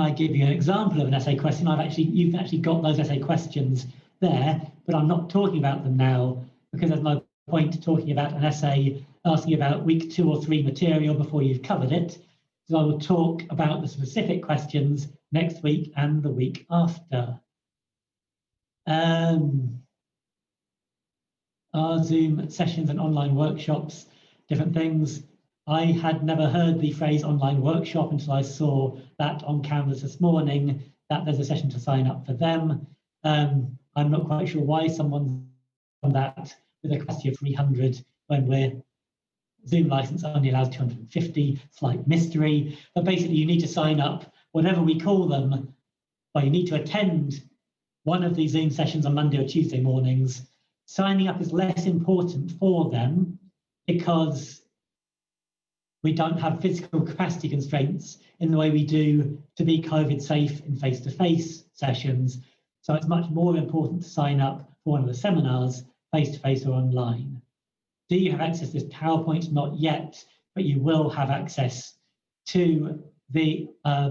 [SPEAKER 1] I give you an example of an essay question? You've actually got those essay questions there, but I'm not talking about them now because there's no point talking about an essay asking about week 2 or 3 material before you've covered it. So I will talk about the specific questions next week and the week after. Our Zoom sessions and online workshops, different things. I had never heard the phrase online workshop until I saw that on Canvas this morning, that there's a session to sign up for them. I'm not quite sure why someone's done that with a capacity of 300 when we're Zoom license only allows 250, slight mystery. But basically you need to sign up, whatever we call them, well, you need to attend one of these Zoom sessions on Monday or Tuesday mornings. Signing up is less important for them because we don't have physical capacity constraints in the way we do to be COVID safe in face-to-face sessions. So it's much more important to sign up for one of the seminars, face-to-face or online. Do you have access to this PowerPoint? Not yet, but you will have access to the, I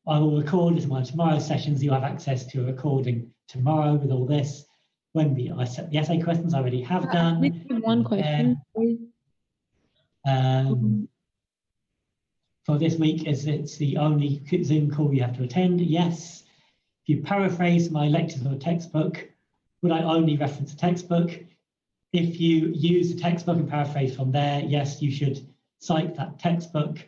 [SPEAKER 1] will record this in one of tomorrow's sessions. You have access to a recording tomorrow with all this. When I set the essay questions, I already have done.
[SPEAKER 2] We have one question.
[SPEAKER 1] For this week, it's the only Zoom call you have to attend? Yes. If you paraphrase my lectures or textbook, would I only reference a textbook? If you use the textbook and paraphrase from there, yes, you should cite that textbook.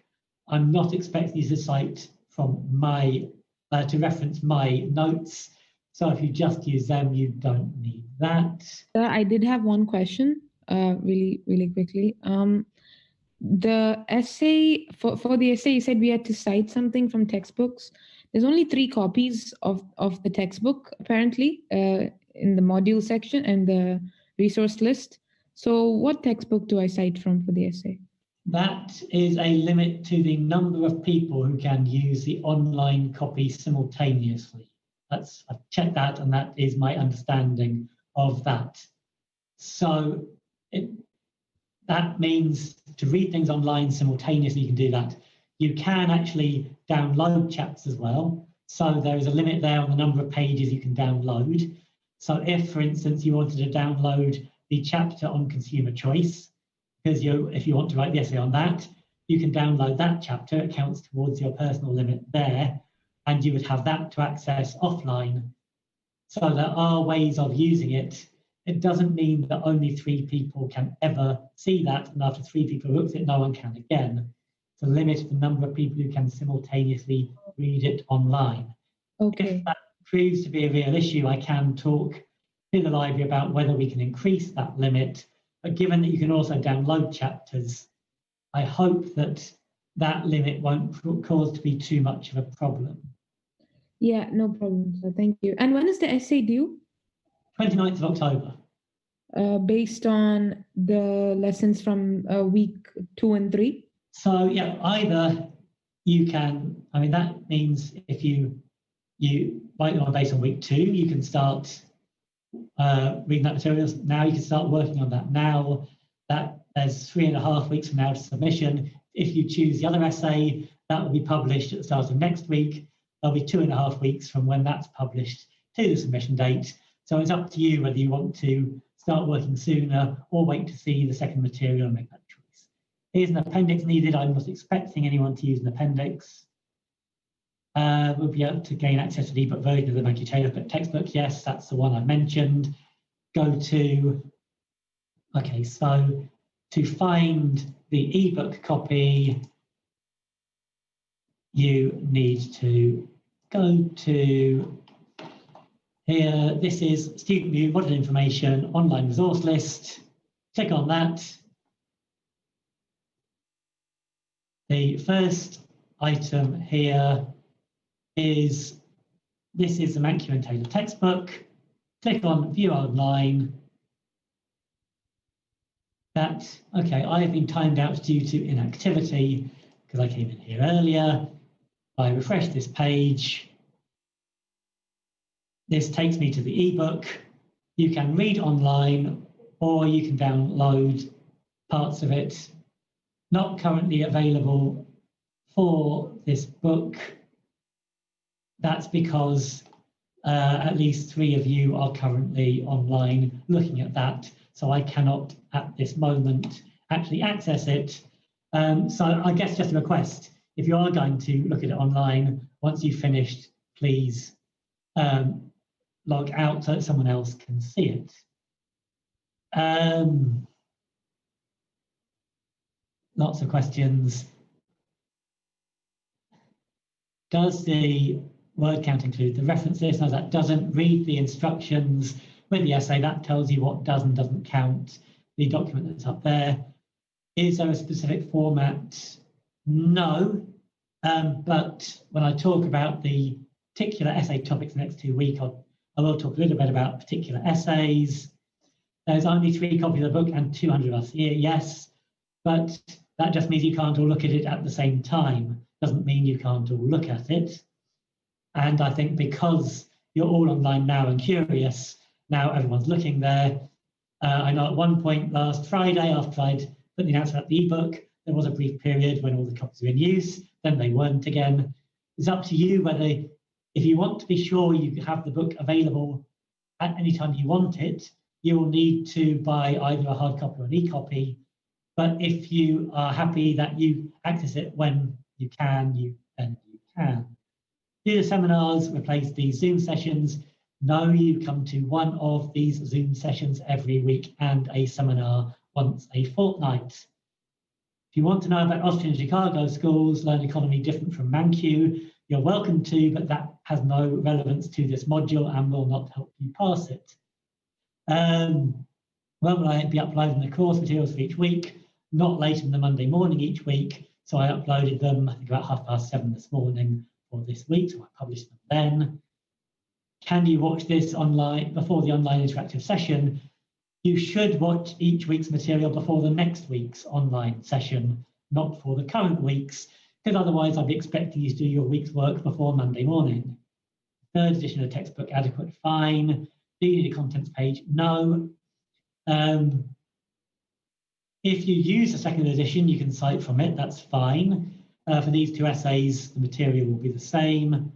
[SPEAKER 1] I'm not expecting you to cite from my, to reference my notes. So if you just use them, you don't need that.
[SPEAKER 2] I did have one question, really quickly. The essay, for the essay, you said we had to cite something from textbooks. There's only 3 copies of the textbook, apparently, in the module section and the resource list. So what textbook do I cite from for the essay?
[SPEAKER 1] That is a limit to the number of people who can use the online copy simultaneously. I've checked that, and that is my understanding of that. So that means to read things online simultaneously, you can do that. You can actually download chapters as well. So there is a limit there on the number of pages you can download. So if, for instance, you wanted to download the chapter on consumer choice, because if you want to write the essay on that, you can download that chapter. It counts towards your personal limit there, and you would have that to access offline. So there are ways of using it. It doesn't mean that only 3 people can ever see that, and after 3 people look at it, no one can again. It's a limit to the number of people who can simultaneously read it online.
[SPEAKER 2] Okay.
[SPEAKER 1] If that proves to be a real issue, I can talk to the library about whether we can increase that limit. But given that you can also download chapters, I hope that that limit won't cause to be too much of a problem.
[SPEAKER 2] Yeah, no problem. So thank you. And when is the essay due?
[SPEAKER 1] 29th of October.
[SPEAKER 2] Based on the lessons from week 2 and 3?
[SPEAKER 1] So yeah, either you can, I mean, that means if you write them based on week 2, you can start reading that materials now. You can start working on that now. That there's 3.5 weeks from now to submission. If you choose the other essay, that will be published at the start of next week. There'll be 2.5 weeks from when that's published to the submission date. So it's up to you whether you want to start working sooner or wait to see the second material and make that choice. Here's an appendix needed. I'm not expecting anyone to use an appendix. We'll be able to gain access to the ebook version of the Maggie Taylor textbook. Yes, that's the one I mentioned. Go to, okay, so to find the ebook copy, you need to go to here. This is Student View, Modern Information, Online Resource List. Click on that. The first item here is, this is the Mankey and Taylor textbook. Click on View Online. That, okay, I have been timed out due to inactivity because I came in here earlier. I refresh this page. This takes me to the ebook. You can read online or you can download parts of it. Not currently available for this book. That's because at least 3 of you are currently online looking at that. So I cannot at this moment actually access it. So I guess just a request, if you are going to look at it online, once you've finished, please log out so that someone else can see it. Lots of questions. Does the word count include the reference list? No, that doesn't. Read the instructions with the essay. That tells you what does and doesn't count. The document that's up there. Is there a specific format? No. But when I talk about the particular essay topics the next 2 weeks, I will talk a little bit about particular essays. There's only 3 copies of the book and 200 of us here, yes, but that just means you can't all look at it at the same time. Doesn't mean you can't all look at it. And I think because you're all online now and curious, now everyone's looking there. I know at one point last Friday, after I'd put the announcement at the ebook, there was a brief period when all the copies were in use, then they weren't again. It's up to you whether, if you want to be sure you have the book available at any time you want it, you will need to buy either a hard copy or an e-copy. But if you are happy that you access it when you can, then you can. Do the seminars replace these Zoom sessions? No, you come to one of these Zoom sessions every week and a seminar once a fortnight. If you want to know about Austrian Chicago schools, learn economy different from Mankiw, you're welcome to, but that has no relevance to this module and will not help you pass it. When will I be uploading the course materials for each week? Not later than the Monday morning each week. So I uploaded them, I think about 7:30 this morning for this week, so I published them then. Can you watch this online before the online interactive session? You should watch each week's material before the next week's online session, not before the current week's, because otherwise I'd be expecting you to do your week's work before Monday morning. Third edition of the textbook adequate? Fine. Do you need a contents page? No. If you use the second edition, you can cite from it, that's fine. For these 2 essays, the material will be the same.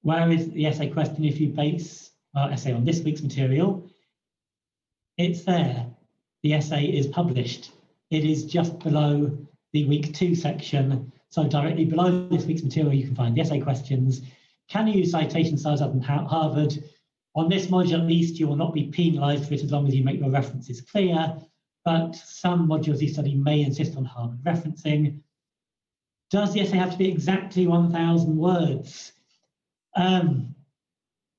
[SPEAKER 1] Where is the essay question if you base our essay on this week's material? It's there. The essay is published. It is just below the week 2 section. So directly below this week's material, you can find the essay questions. Can you use citation styles other than Harvard? On this module, at least, you will not be penalised for it as long as you make your references clear. But some modules you study may insist on Harvard referencing. Does the essay have to be exactly 1,000 words? I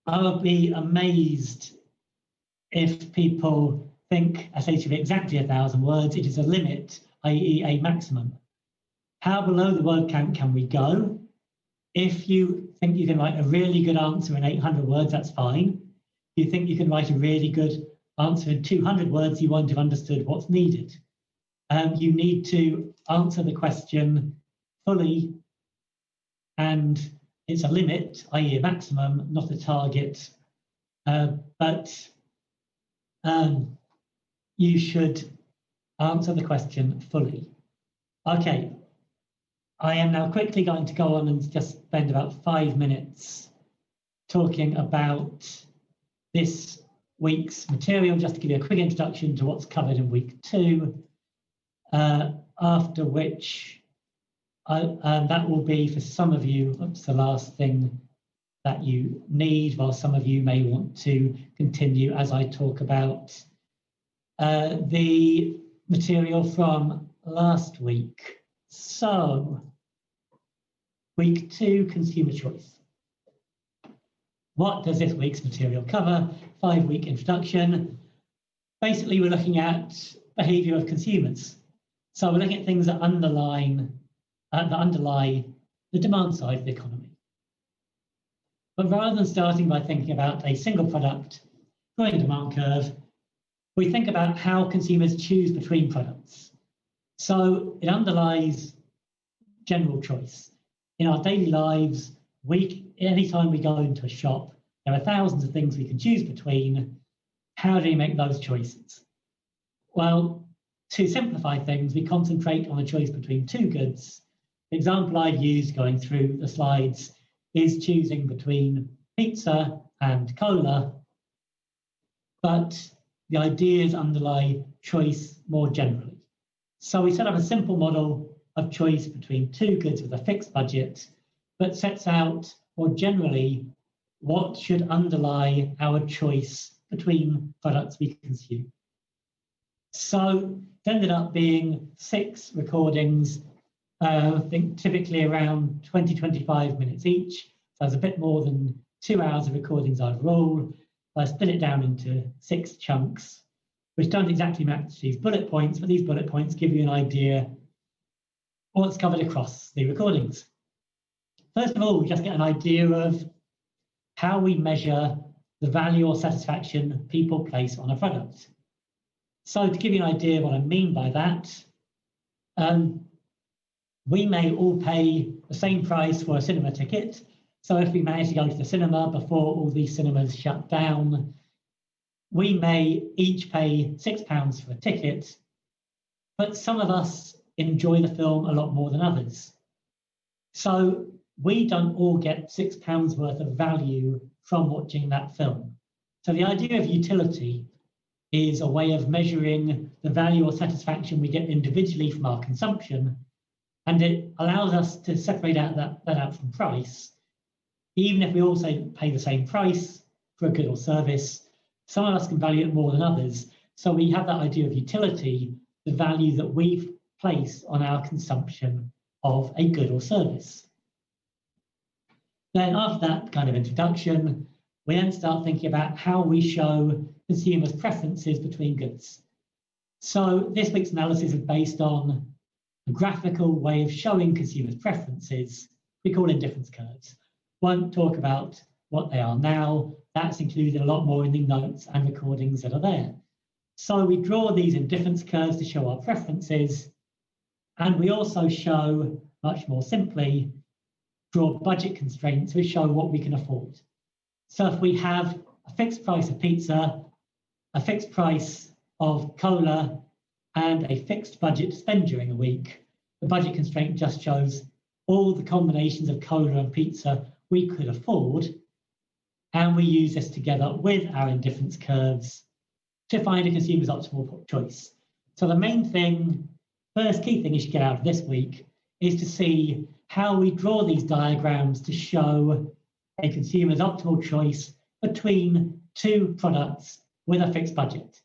[SPEAKER 1] would be amazed if people think essays should be exactly 1,000 words. It is a limit, i.e. a maximum. How below the word count can we go? If you think you can write a really good answer in 800 words, that's fine. If you think you can write a really good answer in 200 words, you won't have understood what's needed. You need to answer the question fully, and it's a limit, i.e. a maximum, not a target, but you should answer the question fully. Okay, I am now quickly going to go on and just spend about 5 minutes talking about this week's material, just to give you a quick introduction to what's covered in week 2, after which that will be for some of you, that's the last thing that you need, while some of you may want to continue as I talk about the material from last week. So, week 2, consumer choice. What does this week's material cover? 5-week introduction. Basically, we're looking at behavior of consumers. So we're looking at things that underlie the demand side of the economy. But rather than starting by thinking about a single product, drawing a demand curve, we think about how consumers choose between products. So it underlies general choice. In our daily lives, anytime we go into a shop, there are thousands of things we can choose between. How do you make those choices? Well, to simplify things, we concentrate on a choice between 2 goods. The example I've used going through the slides is choosing between pizza and cola, but the ideas underlie choice more generally. So we set up a simple model of choice between two goods with a fixed budget, but sets out more generally what should underlie our choice between products we consume. So it ended up being 6 recordings, I think typically around 20, 25 minutes each. So it's a bit more than 2 hours of recordings overall. I split it down into 6 chunks, which don't exactly match these bullet points, but these bullet points give you an idea what's covered across the recordings. First of all, we just get an idea of how we measure the value or satisfaction people place on a product. So to give you an idea of what I mean by that, we may all pay the same price for a cinema ticket. So if we manage to go to the cinema before all these cinemas shut down, we may each pay £6 for a ticket, but some of us enjoy the film a lot more than others. So we don't all get £6 worth of value from watching that film. So the idea of utility is a way of measuring the value or satisfaction we get individually from our consumption, and it allows us to separate out that out from price. Even if we also pay the same price for a good or service, some of us can value it more than others. So we have that idea of utility, the value that we place on our consumption of a good or service. Then after that kind of introduction, we then start thinking about how we show consumers' preferences between goods. So this week's analysis is based on a graphical way of showing consumers' preferences. We call indifference curves. Won't talk about what they are now. That's included a lot more in the notes and recordings that are there. So we draw these indifference curves to show our preferences, and we also show, much more simply, draw budget constraints which show what we can afford. So if we have a fixed price of pizza, a fixed price of cola, and a fixed budget to spend during a week, the budget constraint just shows all the combinations of cola and pizza we could afford, and we use this together with our indifference curves to find a consumer's optimal choice. So the main thing, first key thing you should get out of this week is to see how we draw these diagrams to show a consumer's optimal choice between two products with a fixed budget.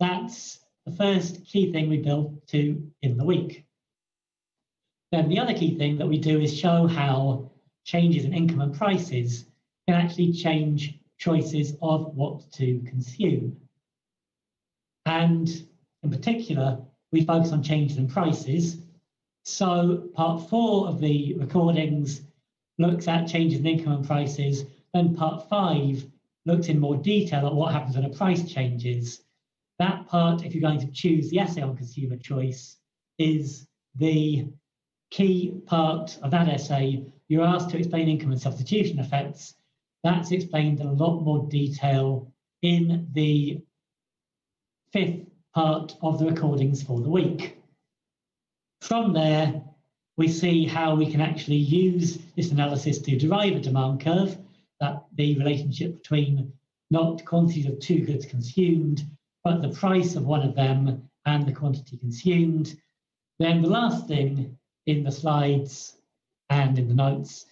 [SPEAKER 1] That's the first key thing we build to in the week. Then the other key thing that we do is show how changes in income and prices can actually change choices of what to consume. And in particular, we focus on changes in prices. So part 4 of the recordings looks at changes in income and prices. Then part 5 looks in more detail at what happens when a price changes. That part, if you're going to choose the essay on consumer choice, is the key part of that essay. You're asked to explain income and substitution effects. That's explained in a lot more detail in the 5th part of the recordings for the week. From there, we see how we can actually use this analysis to derive a demand curve, that the relationship between not quantities of two goods consumed, but the price of one of them and the quantity consumed. Then the last thing in the slides and in the notes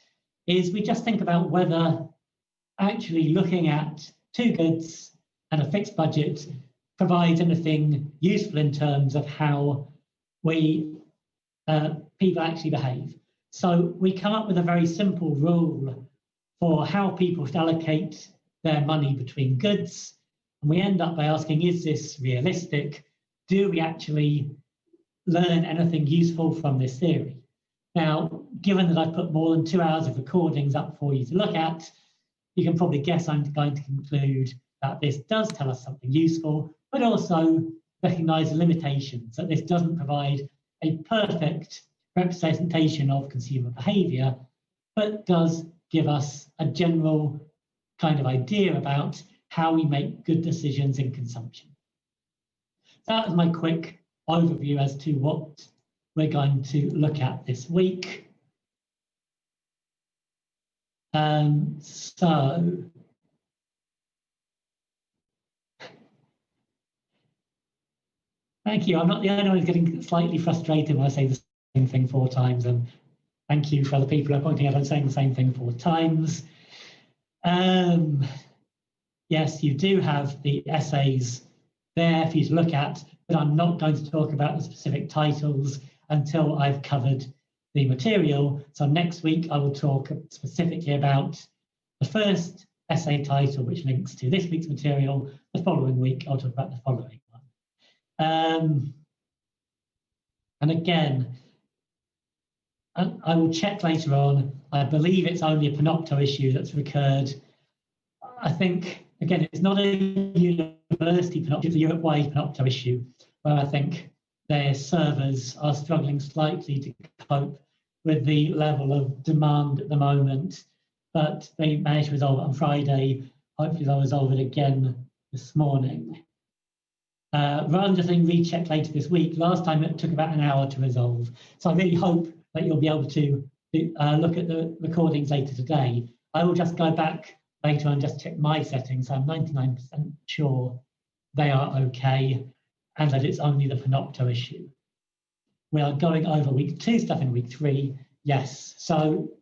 [SPEAKER 1] is we just think about whether actually looking at two goods and a fixed budget provides anything useful in terms of how people actually behave. So we come up with a very simple rule for how people should allocate their money between goods. And we end up by asking, is this realistic? Do we actually learn anything useful from this theory? Now, given that I've put more than 2 hours of recordings up for you to look at, you can probably guess I'm going to conclude that this does tell us something useful, but also recognize the limitations, that this doesn't provide a perfect representation of consumer behavior, but does give us a general kind of idea about how we make good decisions in consumption. That was my quick overview as to what we're going to look at this week. So Thank you. I'm not the only one who's getting slightly frustrated when I say the same thing 4 times. And thank you for the people who are pointing out I'm saying the same thing 4 times. Yes, you do have the essays there for you to look at, but I'm not going to talk about the specific titles until I've covered the material. So next week, I will talk specifically about the first essay title, which links to this week's material. The following week, I'll talk about the following one. And again, I will check later on. I believe it's only a Panopto issue that's recurred. I think, again, it's not a university Panopto, it's a Europe-wide Panopto issue, where I think their servers are struggling slightly to cope with the level of demand at the moment, but they managed to resolve it on Friday. Hopefully they'll resolve it again this morning. Rather than just saying recheck later this week, last time it took about an hour to resolve. So I really hope that you'll be able to look at the recordings later today. I will just go back later and just check my settings. So I'm 99% sure they are okay and that it's only the Panopto issue. We are going over week 2 stuff in week 3. Yes. So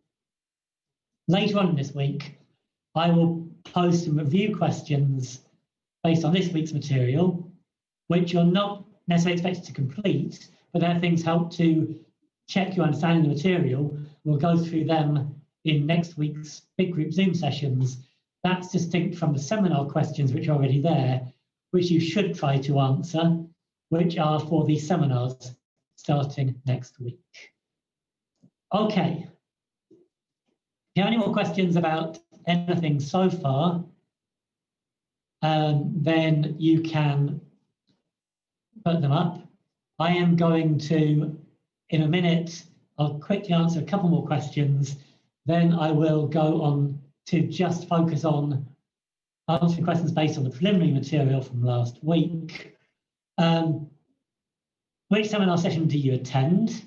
[SPEAKER 1] later on this week, I will post some review questions based on this week's material, which you're not necessarily expected to complete, but their things help to check your understanding of the material. We'll go through them in next week's big group Zoom sessions. That's distinct from the seminar questions, which are already there, which you should try to answer, which are for the seminars starting next week. Okay. If you have any more questions about anything so far, then you can put them up. I am going to, in a minute, I'll quickly answer a couple more questions. Then I will go on to just focus on answering questions based on the preliminary material from last week. Which seminar session do you attend?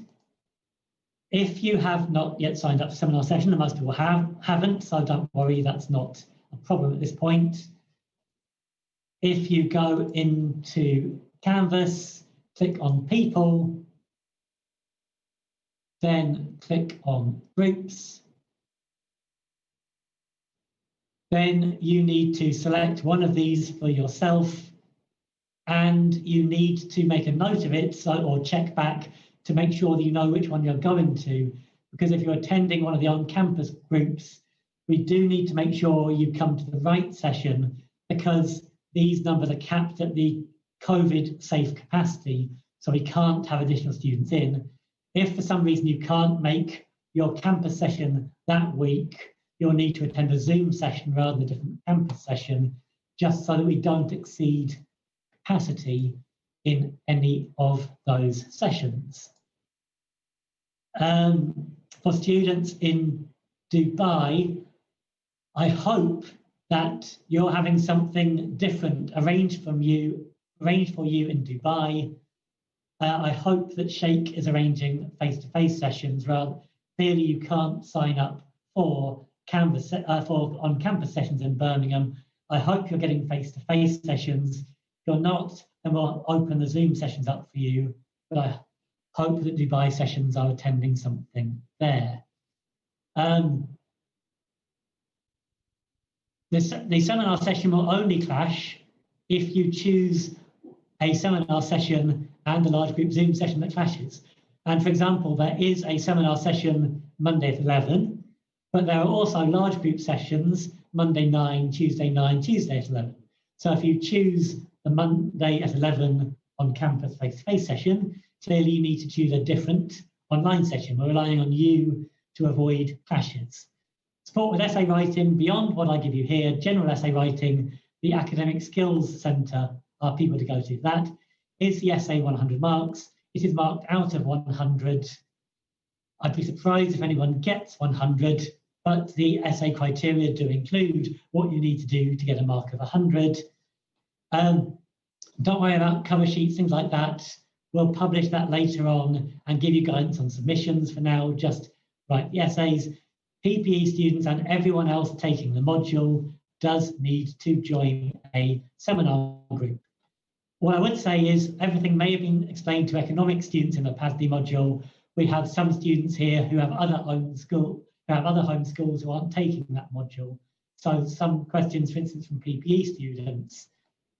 [SPEAKER 1] If you have not yet signed up for seminar session, and most people haven't, so don't worry, that's not a problem at this point. If you go into Canvas, click on People, then click on Groups. Then you need to select one of these for yourself, and you need to make a note of it or check back to make sure that you know which one you're going to, because if you're attending one of the on-campus groups, we do need to make sure you come to the right session, because these numbers are capped at the COVID safe capacity, so we can't have additional students in. If for some reason you can't make your campus session that week, you'll need to attend a Zoom session rather than a different campus session, just so that we don't exceed capacity in any of those sessions. For students in Dubai, I hope that you're having something different arranged for you in Dubai. I hope that Sheikh is arranging face-to-face sessions. Clearly you can't sign up for on-campus sessions in Birmingham. I hope you're getting face-to-face sessions. If you're not, then we'll open the Zoom sessions up for you. But I hope that Dubai sessions are attending something there. The seminar session will only clash if you choose a seminar session and a large group Zoom session that clashes. And for example, there is a seminar session Monday at 11, but there are also large group sessions Monday 9, Tuesday 9, Tuesday at 11. So if you choose the Monday at 11 on campus face-to-face session, clearly you need to choose a different online session. We're relying on you to avoid clashes. Support with essay writing, beyond what I give you here, general essay writing, the Academic Skills Centre are people to go to. That is the essay 100 marks. It is marked out of 100. I'd be surprised if anyone gets 100, but the essay criteria do include what you need to do to get a mark of 100. Don't worry about cover sheets, things like that. We'll publish that later on and give you guidance on submissions. For now, just write the essays. PPE students and everyone else taking the module does need to join a seminar group. What I would say is everything may have been explained to economics students in the PASD module. We have some students here who have other home schools who aren't taking that module. So some questions, for instance, from PPE students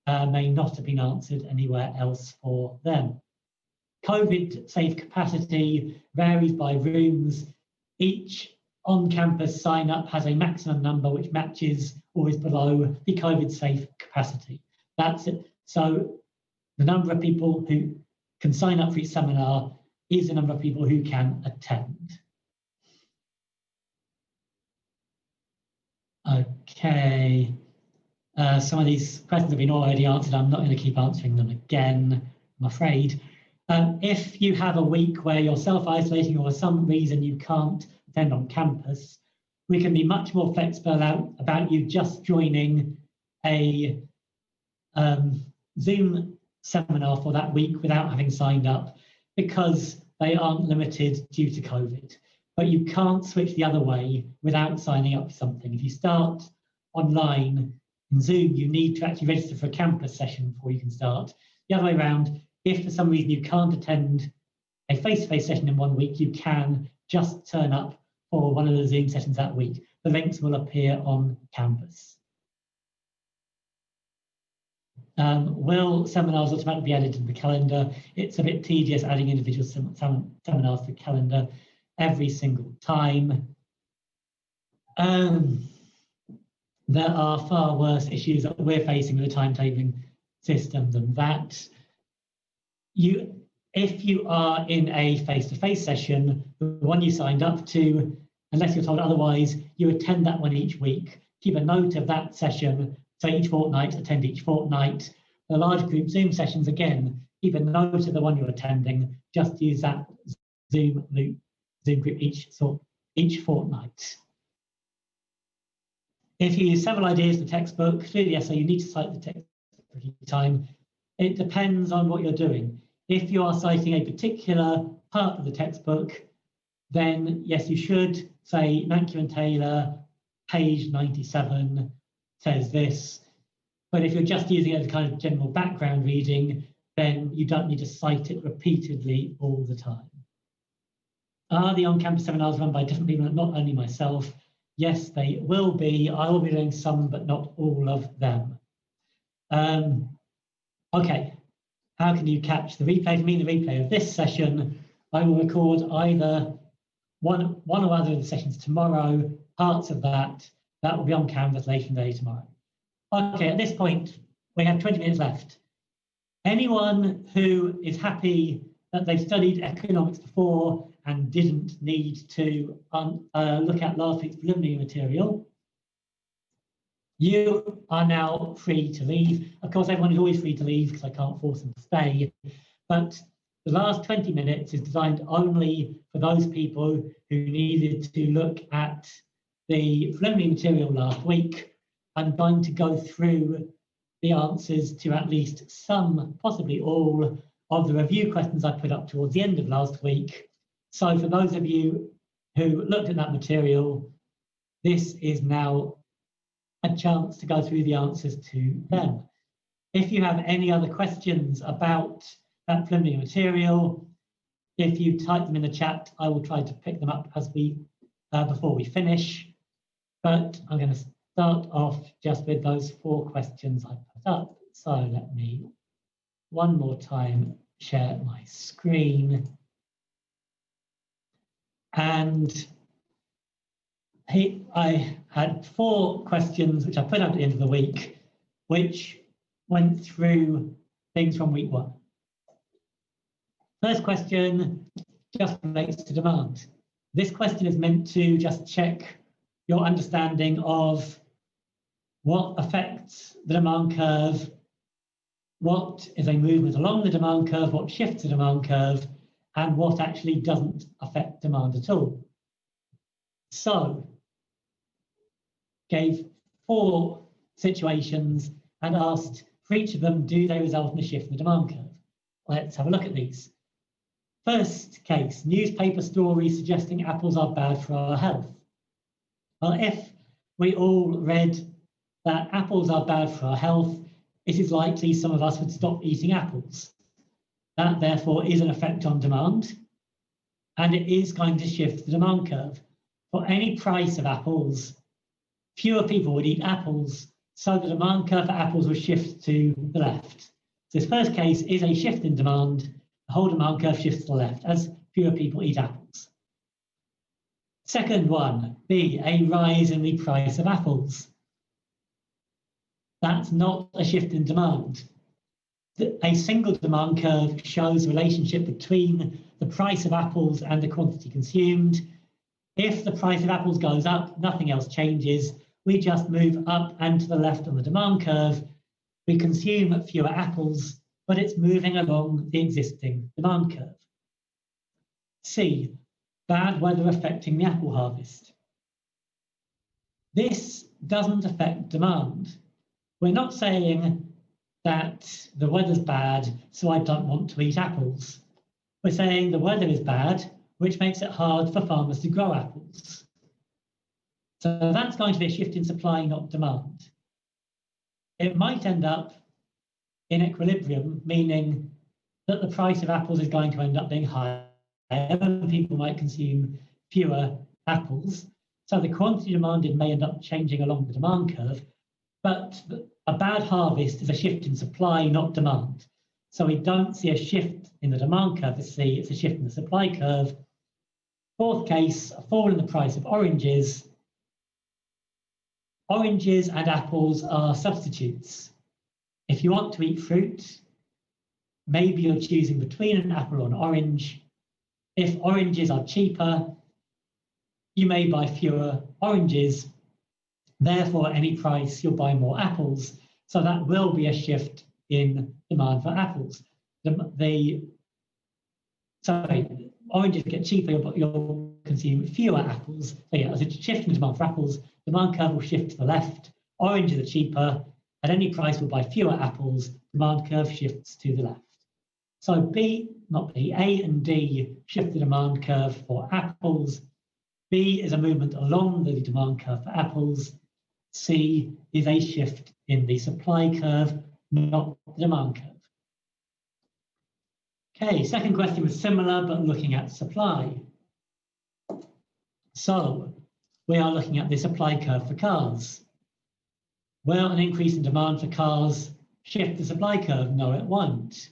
[SPEAKER 1] may not have been answered anywhere else for them. COVID safe capacity varies by rooms. Each on-campus sign-up has a maximum number which matches or is below the COVID safe capacity. That's it. So the number of people who can sign up for each seminar is the number of people who can attend. Okay, some of these questions have been already answered. I'm not going to keep answering them again, I'm afraid. If you have a week where you're self-isolating or for some reason you can't attend on campus, we can be much more flexible about you just joining a Zoom seminar for that week without having signed up, because they aren't limited due to COVID. But you can't switch the other way without signing up for something. If you start online in Zoom, you need to actually register for a campus session before you can start. The other way around, if for some reason you can't attend a face-to-face session in 1 week, you can just turn up for one of the Zoom sessions that week. The links will appear on campus. Will seminars automatically be added to the calendar? It's a bit tedious adding individual seminars to the calendar every single time. There are far worse issues that we're facing with the timetabling system than that. If you are in a face-to-face session, the one you signed up to, unless you're told otherwise, you attend that one each week. Keep a note of that session. So each fortnight, attend each fortnight. The large group Zoom sessions, again, keep a note of the one you're attending. Just use that Zoom group each fortnight. If you use several ideas in the textbook, through the essay, you need to cite the textbook each time. It depends on what you're doing. If you are citing a particular part of the textbook, then yes, you should say Nanki and Taylor, page 97, says this. But if you're just using it as a kind of general background reading, then you don't need to cite it repeatedly all the time. Are the on-campus seminars run by different people, not only myself? Yes, they will be. I will be doing some, but not all of them. Okay, how can you catch the replay? For me, the replay of this session, I will record either one or other of the sessions tomorrow, parts of that will be on Canvas later in the day tomorrow. Okay, at this point, we have 20 minutes left. Anyone who is happy that they've studied economics before and didn't need to look at last week's preliminary material, you are now free to leave. Of course, everyone is always free to leave because I can't force them to stay. But the last 20 minutes is designed only for those people who needed to look at the preliminary material last week. I'm going to go through the answers to at least some, possibly all, of the review questions I put up towards the end of last week. So for those of you who looked at that material, this is now a chance to go through the answers to them. If you have any other questions about that preliminary material, if you type them in the chat, I will try to pick them up as before we finish. But I'm going to start off just with those 4 questions I put up. So let me one more time share my screen. And I had 4 questions which I put up at the end of the week, which went through things from week 1. First question just relates to demand. This question is meant to just check your understanding of what affects the demand curve, what is a movement along the demand curve, what shifts the demand curve, and what actually doesn't affect demand at all. So, gave 4 situations and asked for each of them, do they result in a shift in the demand curve? Let's have a look at these. First case, newspaper story suggesting apples are bad for our health. Well, if we all read that apples are bad for our health, it is likely some of us would stop eating apples. That therefore is an effect on demand, and it is going to shift the demand curve. For any price of apples, fewer people would eat apples, so the demand curve for apples will shift to the left. So this first case is a shift in demand. The whole demand curve shifts to the left as fewer people eat apples. Second one, B, a rise in the price of apples. That's not a shift in demand. A single demand curve shows a relationship between the price of apples and the quantity consumed. If the price of apples goes up, nothing else changes. We just move up and to the left on the demand curve. We consume fewer apples, but it's moving along the existing demand curve. C, bad weather affecting the apple harvest. This doesn't affect demand. We're not saying that the weather's bad, so I don't want to eat apples. We're saying the weather is bad, which makes it hard for farmers to grow apples. So that's going to be a shift in supply, not demand. It might end up in equilibrium, meaning that the price of apples is going to end up being higher and people might consume fewer apples. So the quantity demanded may end up changing along the demand curve, but a bad harvest is a shift in supply, not demand. So we don't see a shift in the demand curve for C, it's a shift in the supply curve. Fourth case, a fall in the price of oranges. Oranges and apples are substitutes. If you want to eat fruit, maybe you're choosing between an apple or an orange. If oranges are cheaper, you may buy fewer oranges. Therefore, at any price, you'll buy more apples. So that will be a shift in demand for apples. Oranges get cheaper, but you'll consume fewer apples. So yeah, as a shift in demand for apples, demand curve will shift to the left. Oranges are cheaper. At any price, we'll buy fewer apples. Demand curve shifts to the left. So B, not B, A and D shift the demand curve for apples. B is a movement along the demand curve for apples. C is a shift in the supply curve, not the demand curve. Okay, second question was similar, but looking at supply. So we are looking at the supply curve for cars. Will an increase in demand for cars shift the supply curve? No, it won't.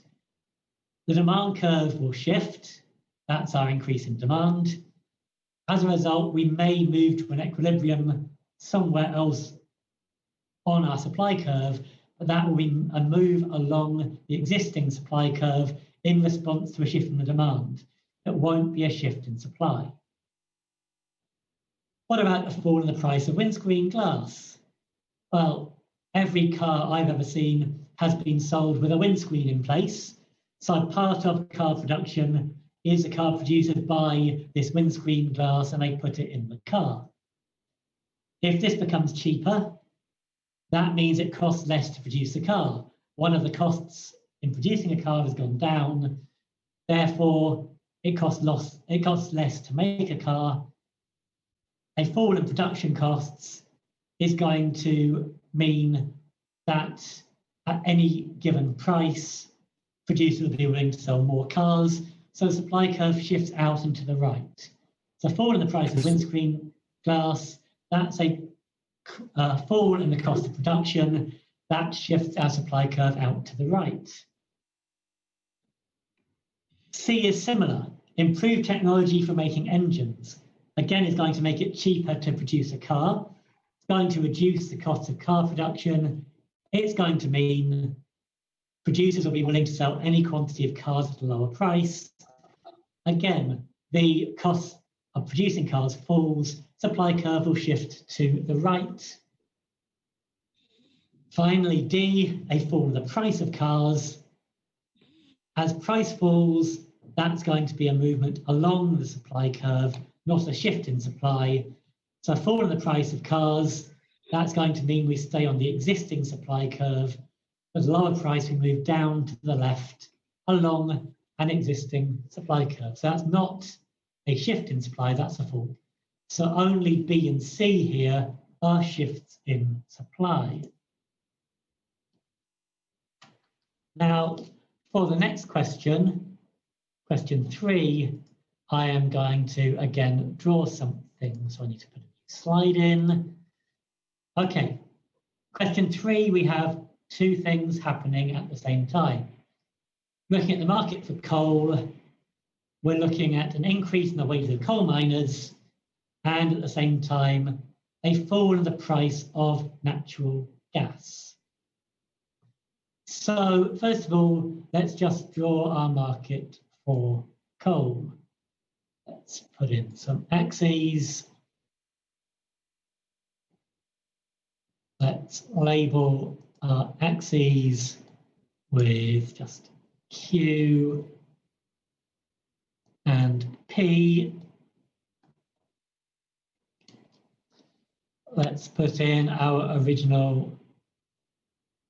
[SPEAKER 1] The demand curve will shift. That's our increase in demand. As a result, we may move to an equilibrium somewhere else on our supply curve, but that will be a move along the existing supply curve in response to a shift in the demand. It won't be a shift in supply. What about the fall in the price of windscreen glass? Well, every car I've ever seen has been sold with a windscreen in place. So part of car production is a car producer buy this windscreen glass and they put it in the car. If this becomes cheaper, that means it costs less to produce a car. One of the costs in producing a car has gone down. Therefore, it costs less to make a car. A fall in production costs is going to mean that at any given price, producers will be willing to sell more cars. So the supply curve shifts out and to the right. So fall in the price of windscreen glass, that's a fall in the cost of production, that shifts our supply curve out to the right. C is similar. Improved technology for making engines. Again, is going to make it cheaper to produce a car. It's going to reduce the cost of car production. It's going to mean producers will be willing to sell any quantity of cars at a lower price. Again, the cost of producing cars falls, supply curve will shift to the right. Finally, D, a fall in the price of cars. As price falls, that's going to be a movement along the supply curve, not a shift in supply. So a fall in the price of cars, that's going to mean we stay on the existing supply curve. At a lower price, we move down to the left along an existing supply curve. So that's not a shift in supply, that's a fall. So only B and C here are shifts in supply. Now, for the next question, question 3, I am going to again draw something. So I need to put a new slide in. Okay, question 3, we have two things happening at the same time. Looking at the market for coal, we're looking at an increase in the wages of coal miners and at the same time, a fall in the price of natural gas. So first of all, let's just draw our market for coal. Let's put in some axes. Let's label our axes with just Q and P. Let's put in our original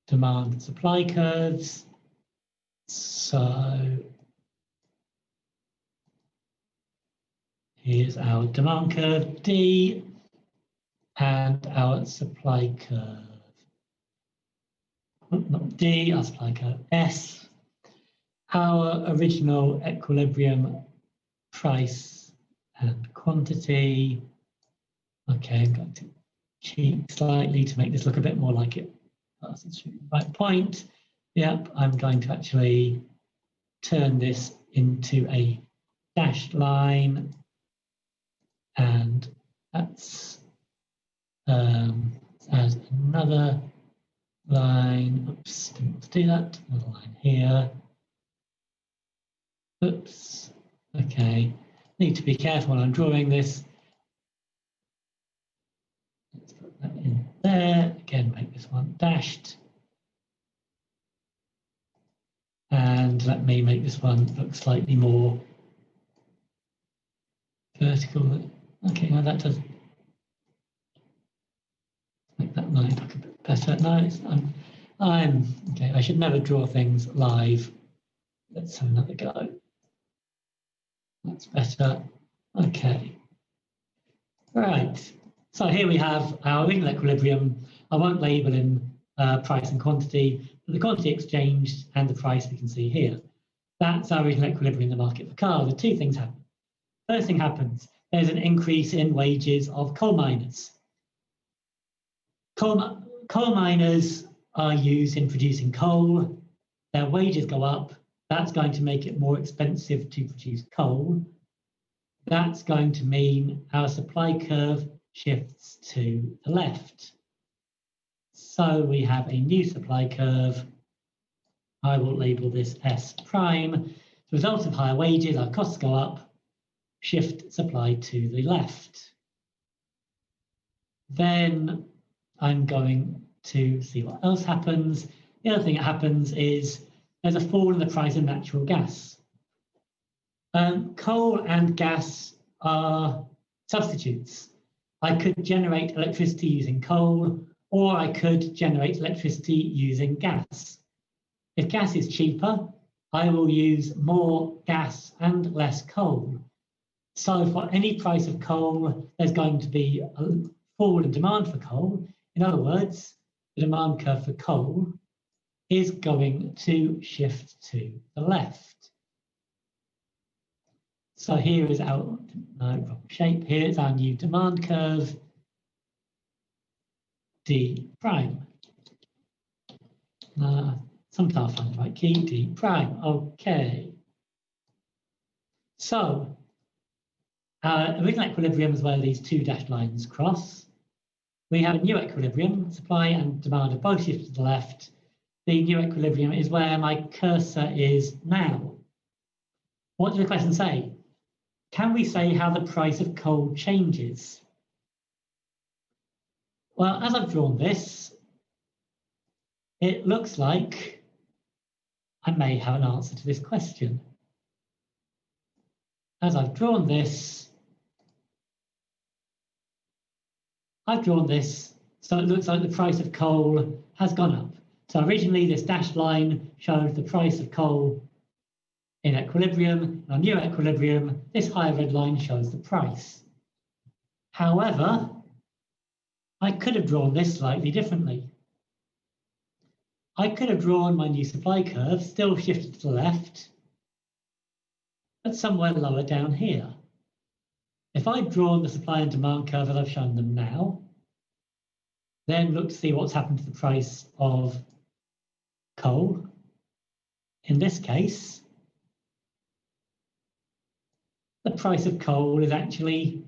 [SPEAKER 1] demand and supply curves. So here's our demand curve D and our supply curve. Not D, our supply curve S. Our original equilibrium price and quantity. Okay, I'm going to cheat slightly to make this look a bit more like it passes through the right point. Yep, I'm going to actually turn this into a dashed line, and that's add another line. Oops, didn't want to do that. Another line here. Oops. Okay. Need to be careful when I'm drawing this. Let's put that in there. Again, make this one dashed. And let me make this one look slightly more vertical. Okay, now that does make that line look a bit better. No, I'm okay. I should never draw things live. Let's have another go. That's better. Okay. Right. So here we have our original equilibrium. I won't label in price and quantity, but the quantity exchanged and the price we can see here. That's our original equilibrium in the market for coal. The two things happen. First thing happens, there's an increase in wages of coal miners. Coal miners are used in producing coal. Their wages go up. That's going to make it more expensive to produce coal. That's going to mean our supply curve shifts to the left. So we have a new supply curve. I will label this S prime. As a result of higher wages, our costs go up, shift supply to the left. Then I'm going to see what else happens. The other thing that happens is there's a fall in the price of natural gas. Coal and gas are substitutes. I could generate electricity using coal, or I could generate electricity using gas. If gas is cheaper, I will use more gas and less coal. So for any price of coal, there's going to be a fall in demand for coal. In other words, the demand curve for coal is going to shift to the left. So here is our, wrong shape. Here is our new demand curve, D prime. Sometimes I'll find the right key, D prime. Okay. So our original equilibrium is where these two dashed lines cross. We have a new equilibrium, supply and demand are both shifted to the left. The new equilibrium is where my cursor is now. What does the question say? Can we say how the price of coal changes? Well, as I've drawn this, it looks like I may have an answer to this question. As I've drawn this, so it looks like the price of coal has gone up. So originally this dashed line showed the price of coal in equilibrium. In our new equilibrium, this higher red line shows the price. However, I could have drawn this slightly differently. I could have drawn my new supply curve, still shifted to the left, but somewhere lower down here. If I'd drawn the supply and demand curve as I've shown them now, then look to see what's happened to the price of coal. In this case, the price of coal is actually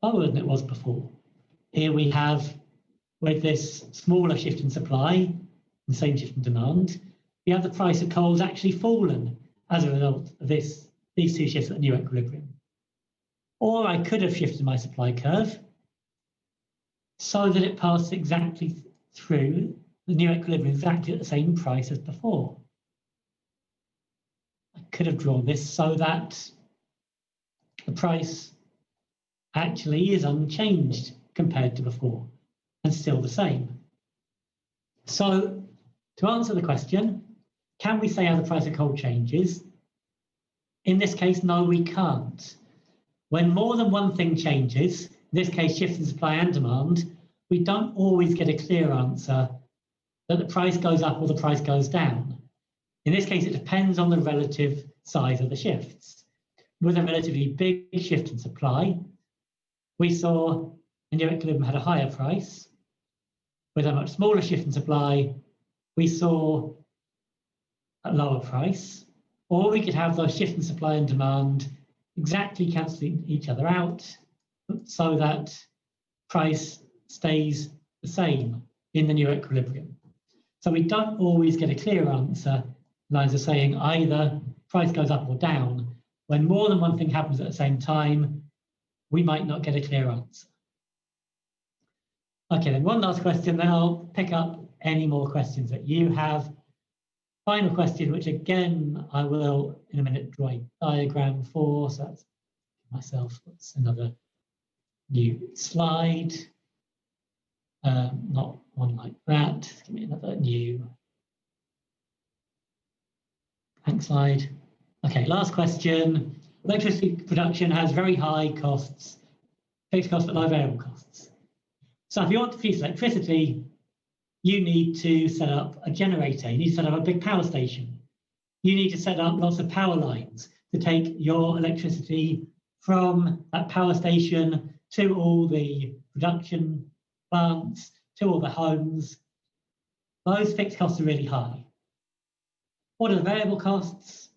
[SPEAKER 1] lower than it was before. Here we have, with this smaller shift in supply, the same shift in demand, we have the price of coal has actually fallen as a result of these two shifts at the new equilibrium. Or I could have shifted my supply curve so that it passed exactly through the new equilibrium, exactly at the same price as before. I could have drawn this so that the price actually is unchanged compared to before and still the same. So to answer the question, can we say how the price of coal changes? In this case, no, we can't. When more than one thing changes, in this case, shifts in supply and demand, we don't always get a clear answer that the price goes up or the price goes down. In this case, it depends on the relative size of the shifts. With a relatively big shift in supply, we saw the new equilibrium had a higher price. With a much smaller shift in supply, we saw a lower price. Or we could have those shifts in supply and demand exactly cancelling each other out so that price stays the same in the new equilibrium. So we don't always get a clear answer, lines are saying either price goes up or down. When more than one thing happens at the same time, we might not get a clear answer. Okay, then one last question, then I'll pick up any more questions that you have. Final question, which again, I will in a minute draw a diagram for. So that's myself, that's another new slide. Not one like that. Give me another new blank slide. Okay, last question. Electricity production has very high costs, fixed costs but low variable costs. So if you want to produce electricity, you need to set up a generator. You need to set up a big power station. You need to set up lots of power lines to take your electricity from that power station to all the production plants, to all the homes. Those fixed costs are really high. What are the variable costs?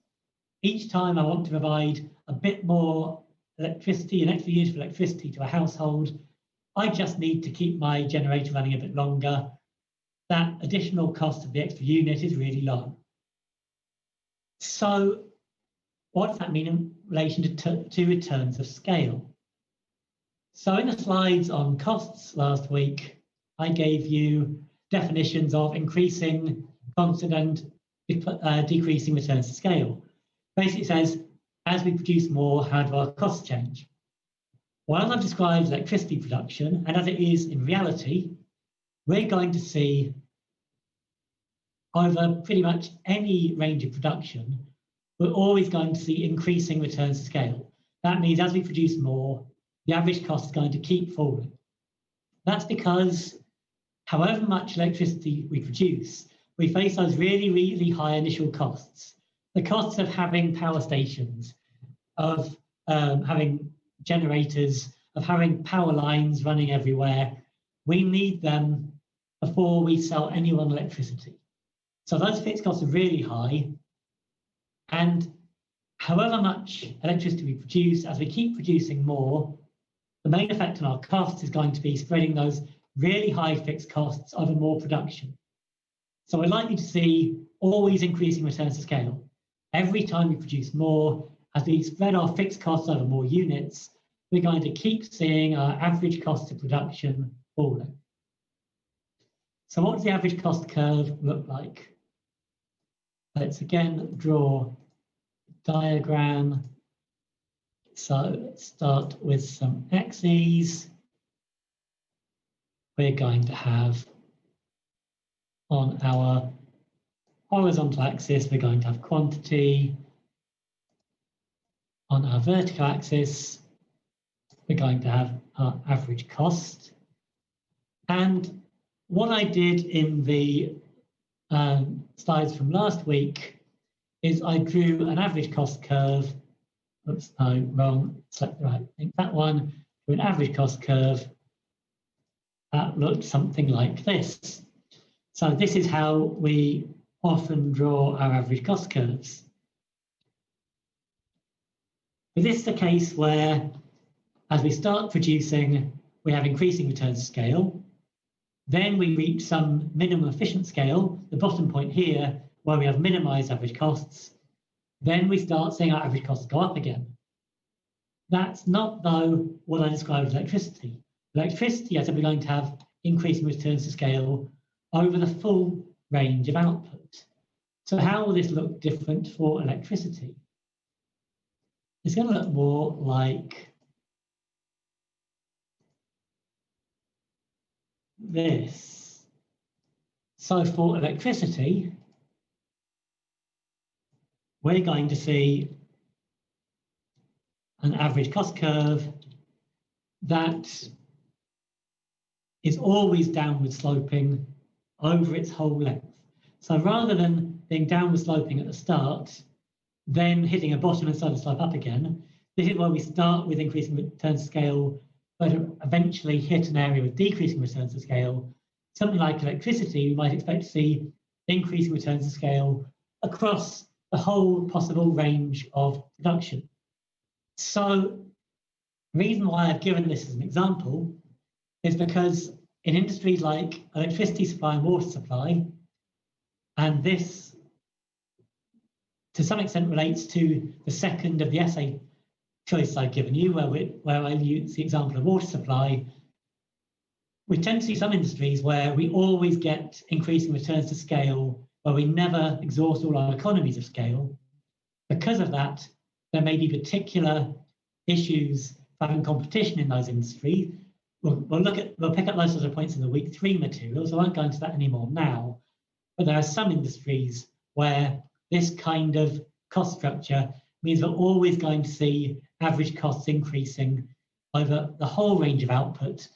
[SPEAKER 1] Each time I want to provide a bit more electricity, an extra use of electricity to a household, I just need to keep my generator running a bit longer. That additional cost of the extra unit is really low. So what does that mean in relation to returns of scale? So in the slides on costs last week, I gave you definitions of increasing, constant and decreasing returns to scale. Basically it says, as we produce more, how do our costs change? Well, as I've described electricity production, and as it is in reality, we're going to see over pretty much any range of production, we're always going to see increasing returns to scale. That means as we produce more, the average cost is going to keep falling. That's because however much electricity we produce, we face those really, really high initial costs. The costs of having power stations, of having generators, of having power lines running everywhere. We need them before we sell anyone electricity. So those fixed costs are really high. And however much electricity we produce, as we keep producing more, the main effect on our costs is going to be spreading those really high fixed costs over more production. So we're likely to see always increasing returns to scale. Every time we produce more, as we spread our fixed costs over more units, we're going to keep seeing our average cost of production falling. So what does the average cost curve look like? Let's again draw a diagram. So let's start with some axes. We're going to have on our horizontal axis, we're going to have quantity. On our vertical axis, we're going to have our average cost. And what I did in the slides from last week is I drew an average cost curve. Oops, no, wrong, select the right. I think that one, drew an average cost curve that looked something like this. So this is how we often draw our average cost curves. But this is the case where, as we start producing, we have increasing returns to scale. Then we reach some minimum efficient scale, the bottom point here, where we have minimized average costs. Then we start seeing our average costs go up again. That's not, though, what I described as electricity. Electricity, I said, we're going to have increasing returns to scale over the full range of output. So how will this look different for electricity? It's going to look more like this. So for electricity, we're going to see an average cost curve that is always downward sloping over its whole length. So rather than being downward sloping at the start, then hitting a bottom and starting to slope up again, this is where we start with increasing returns to scale, but eventually hit an area with decreasing returns to scale. Something like electricity, we might expect to see increasing returns to scale across the whole possible range of production. So the reason why I've given this as an example is because in industries like electricity supply and water supply, and this to some extent relates to the second of the essay choice I've given you, where I use the example of water supply, we tend to see some industries where we always get increasing returns to scale, where we never exhaust all our economies of scale. Because of that, there may be particular issues for having competition in those industries. We'll pick up those sorts of points in the week 3 materials. I won't go into that anymore now. But there are some industries where this kind of cost structure means we're always going to see average costs increasing over the whole range of output,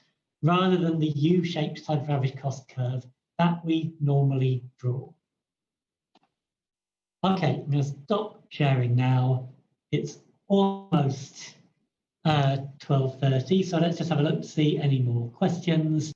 [SPEAKER 1] rather than the U-shaped type of average cost curve that we normally draw. Okay, I'm going to stop sharing now. It's almost 12:30, so let's just have a look to see any more questions.